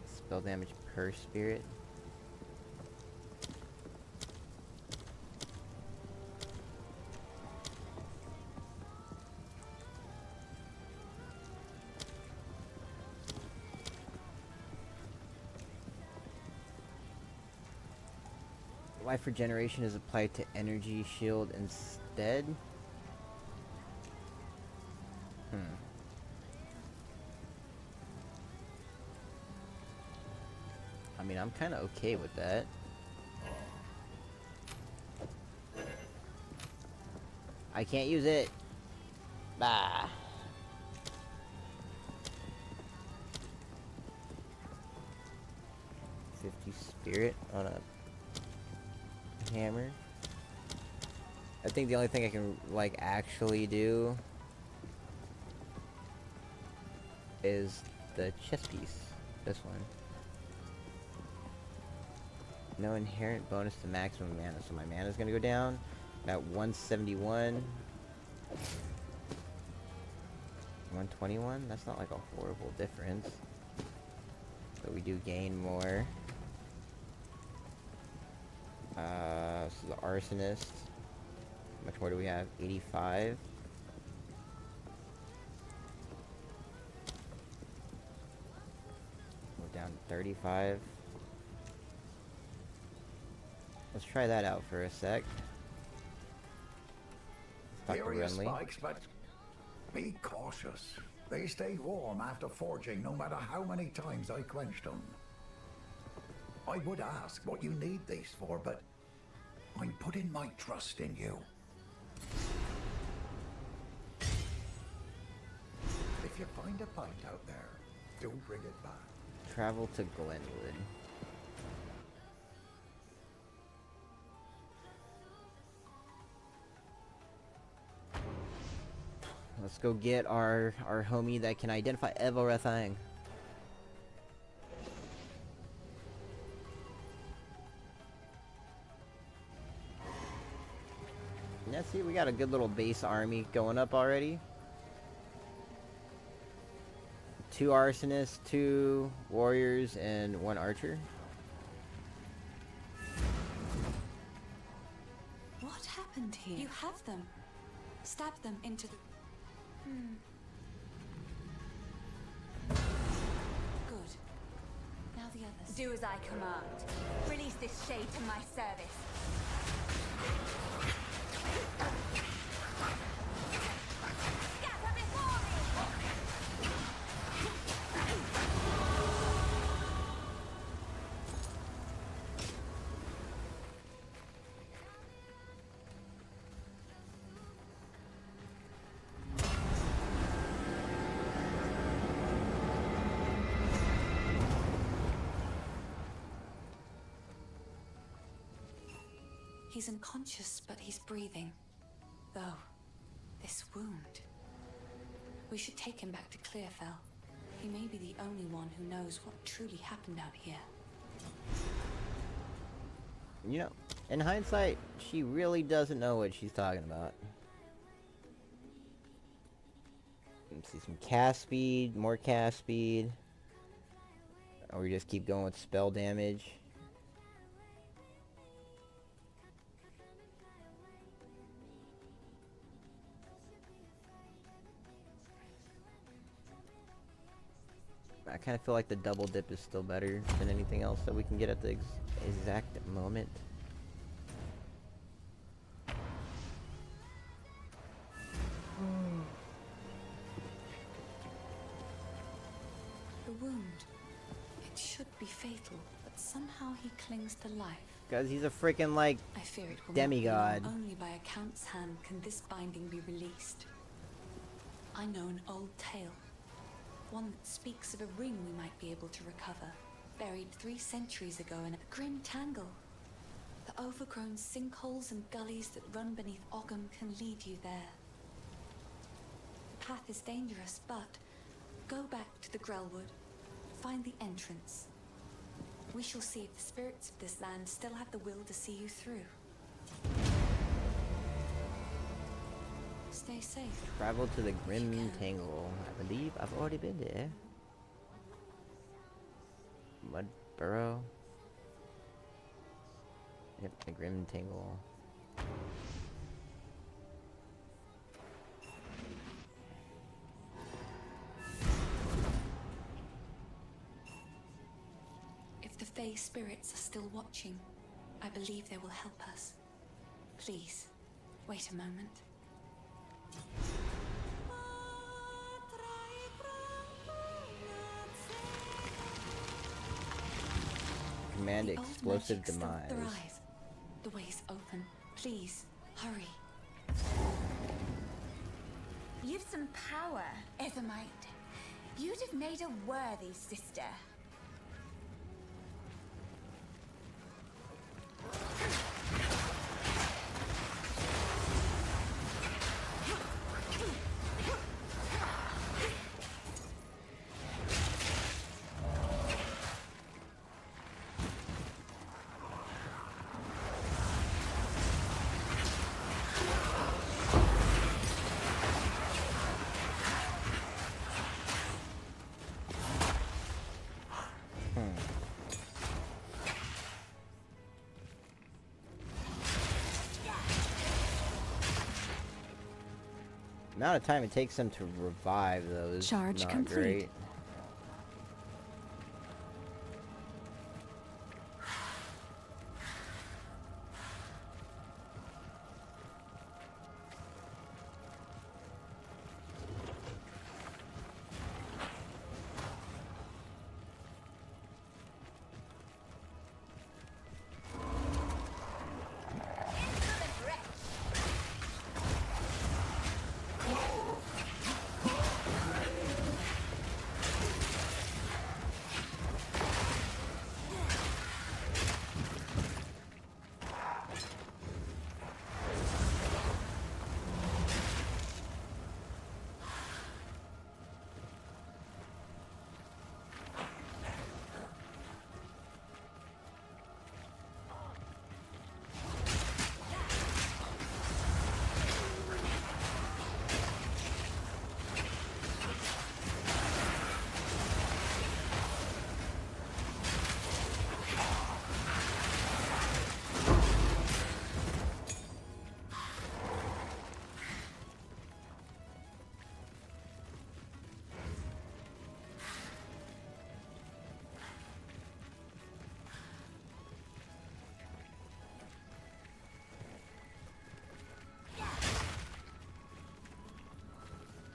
Spell damage per spirit. Life regeneration is applied to energy shield instead. I mean, I'm kind of okay with that. I can't use it. Bah. $50 spirit on a hammer. I think the only thing I can like actually do is the chest piece. This one. No inherent bonus to maximum mana, so my mana is gonna go down at 171. 121? That's not like a horrible difference. But we do gain more. So the arsonist. How much more do we have? 85. We're down to 35. Let's try that out for a sec. Furious spikes, but be cautious. They stay warm after forging no matter how many times I quenched them. I would ask what you need these for, but I'm putting my trust in you. If you find a pint out there, do bring it back. Travel to Glenwood. Let's go get our homie that can identify everything. Yeah, see, we got a good little base army going up already. 2 arsonists, 2 warriors, and 1 archer. What happened here? You have them. Stab them into the... Good. Now the others. Do as I command. Release this shade to my service. Scatter before me! He's unconscious, but he's breathing. Though, this wound... We should take him back to Clearfell. He may be the only one who knows what truly happened out here. You know, in hindsight, she really doesn't know what she's talking about. Let's see, some cast speed, more cast speed. Or we just keep going with spell damage. I kind of feel like the double dip is still better than anything else that we can get at the exact moment. could be fatal, but somehow he clings to life. Because he's a freaking, like, I fear it will demigod. not be long. Only by a count's hand can this binding be released. I know an old tale, one that speaks of a ring we might be able to recover, buried 3 centuries ago in a grim tangle. The overgrown sinkholes and gullies that run beneath Ogham can lead you there. The path is dangerous, but go back to the Grelwood, find the entrance. We shall see if the spirits of this land still have the will to see you through. Stay safe. Travel to the Grim Tangle. I believe I've already been there. Mudburrow. Yep, the Grim Tangle. If the Fae spirits are still watching, I believe they will help us. Please, wait a moment. Command The old explosive magic still demise. thrive. The way's open. Please, hurry. You've some power, Ethermite. You'd have made a worthy sister. The amount of time it takes them to revive those Charge not complete. great.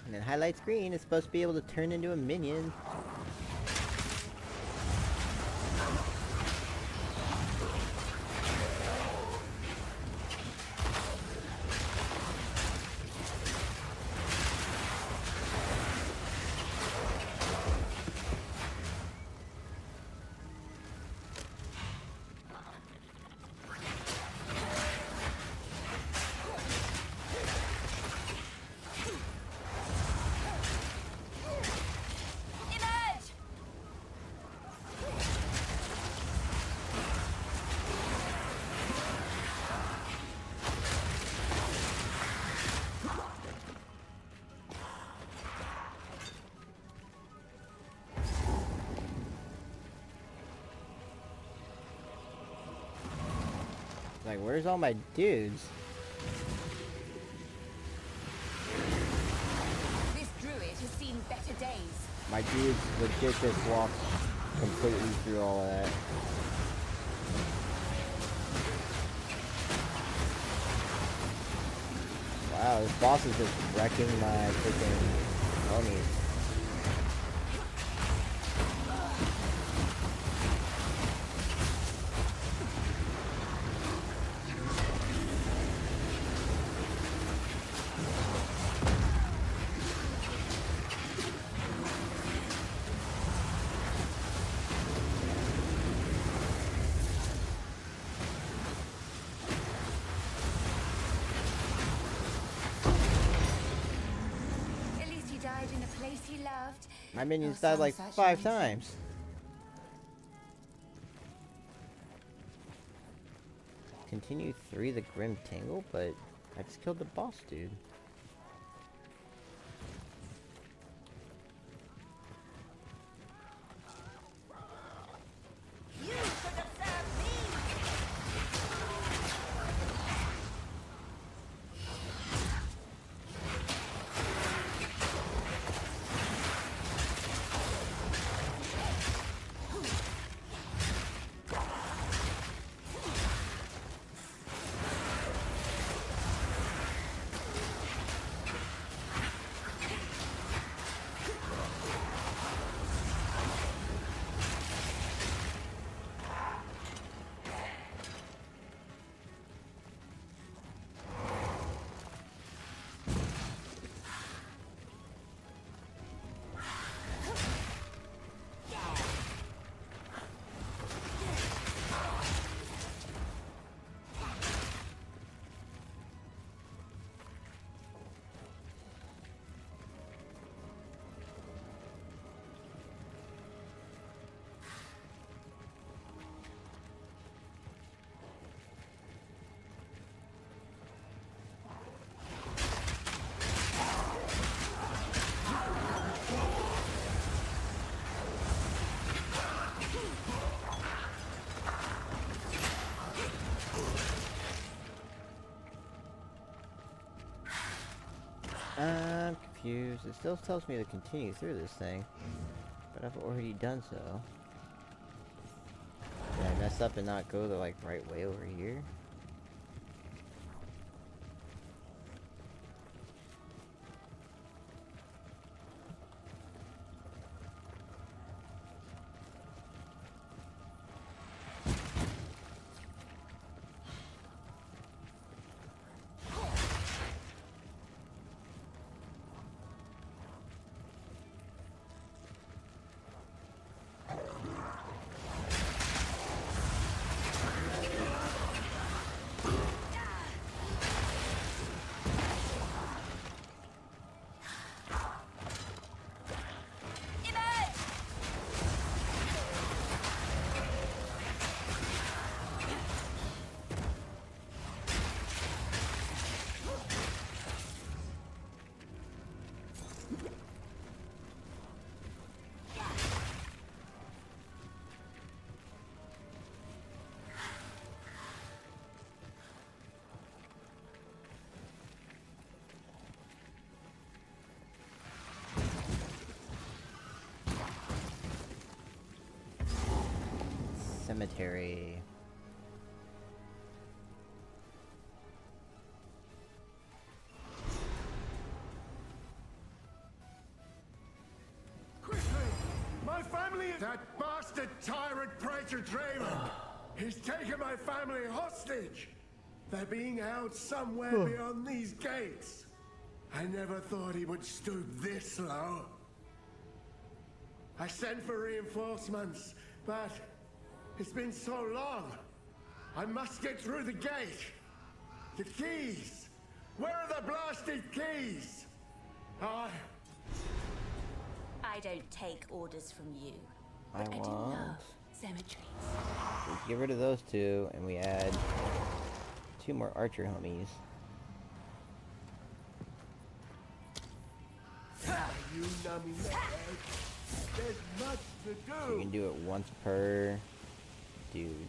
And then highlight screen is supposed to be able to turn into a minion. Like, where's all my dudes? This druid has seen better days. My dudes legit just walked completely through all of that. Wow, this boss is just wrecking my freaking homies. in the place he loved. My minions Oh, died like sounds 5 amazing. times. Continue 3 the Grim Tangle, but I just killed the boss dude. You should have served me. I'm confused. It still tells me to continue through this thing, but I've already done so. Did I mess up and not go the like right way over here? Cemetery. Quickly! My family is... That bastard tyrant Praetor Draymond! He's taken my family hostage! They're being held somewhere beyond these gates. I never thought he would stoop this low. I sent for reinforcements, but it's been so long. I must get through the gate. The keys! Where are the blasted keys? I don't take orders from you. I I do want. love cemeteries. We get rid of those 2, and we add 2 more archer homies. You nummy head. There's much to do. You can do it once per dude.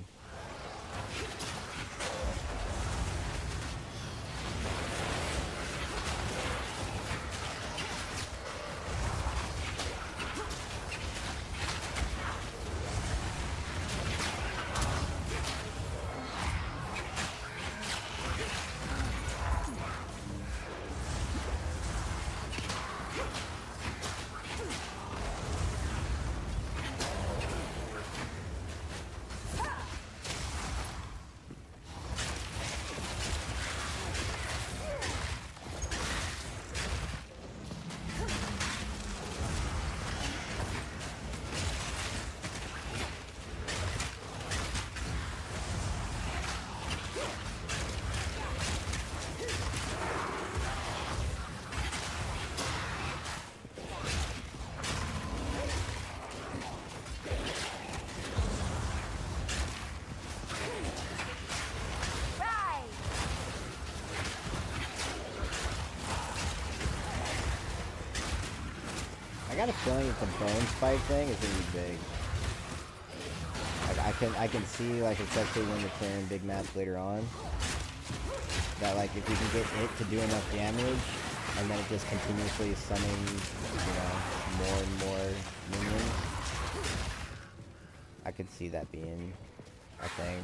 got a feeling that the bone spike thing is gonna be big. Like I can see, like, especially when you're clearing big maps later on, that like if you can get it to do enough damage, and then it just continuously summons, you know, more and more minions. I could see that being a thing.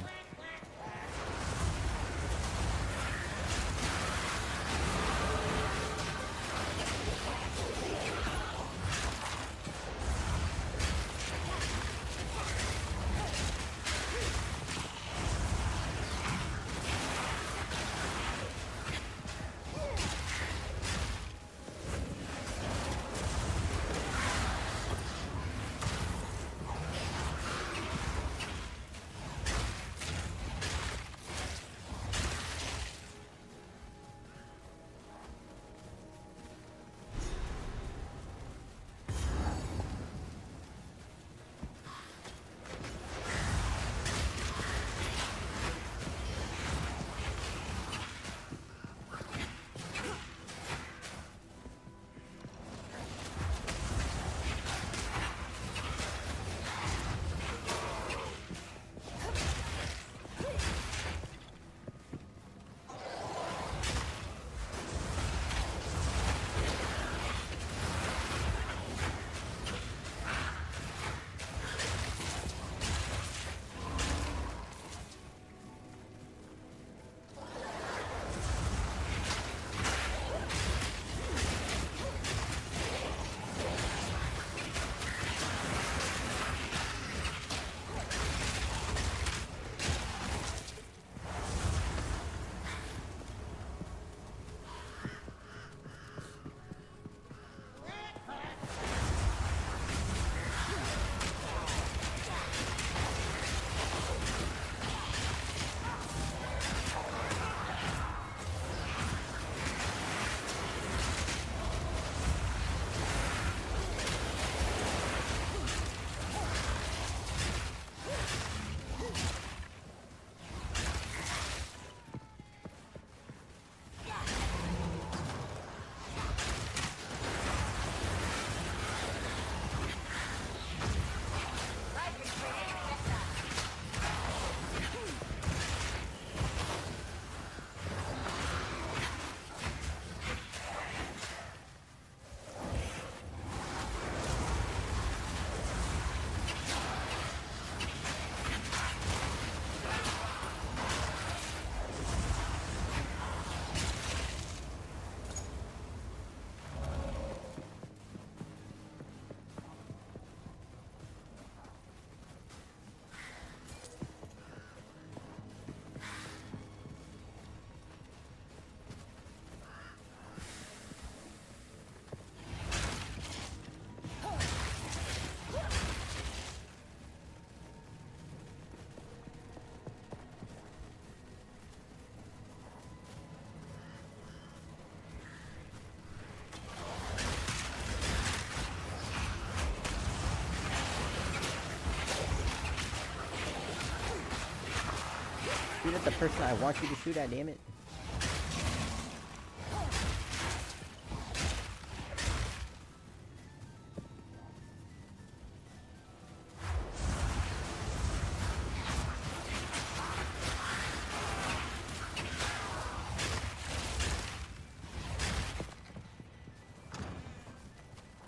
Shoot at the person I want you to shoot at, damn it.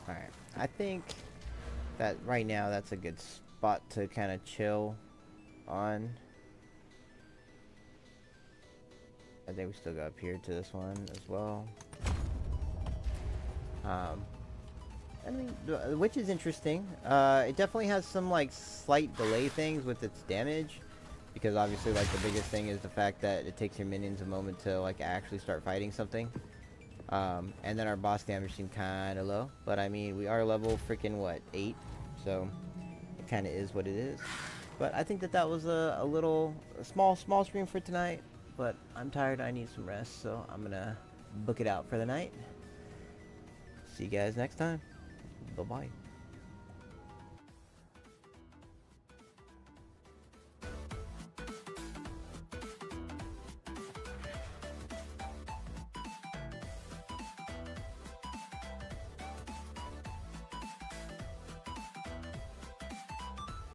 Alright, I think that right now that's a good spot to kind of chill on. I think we still go up here to this one as well. I mean, which is interesting. It definitely has some like slight delay things with its damage, because obviously like the biggest thing is the fact that it takes your minions a moment to like actually start fighting something. And then our boss damage seemed kind of low, but I mean we are level freaking what 8, so it kind of is what it is. But I think that that was a small stream for tonight. But I'm tired, I need some rest, so I'm gonna book it out for the night. See you guys next time. Bye-bye.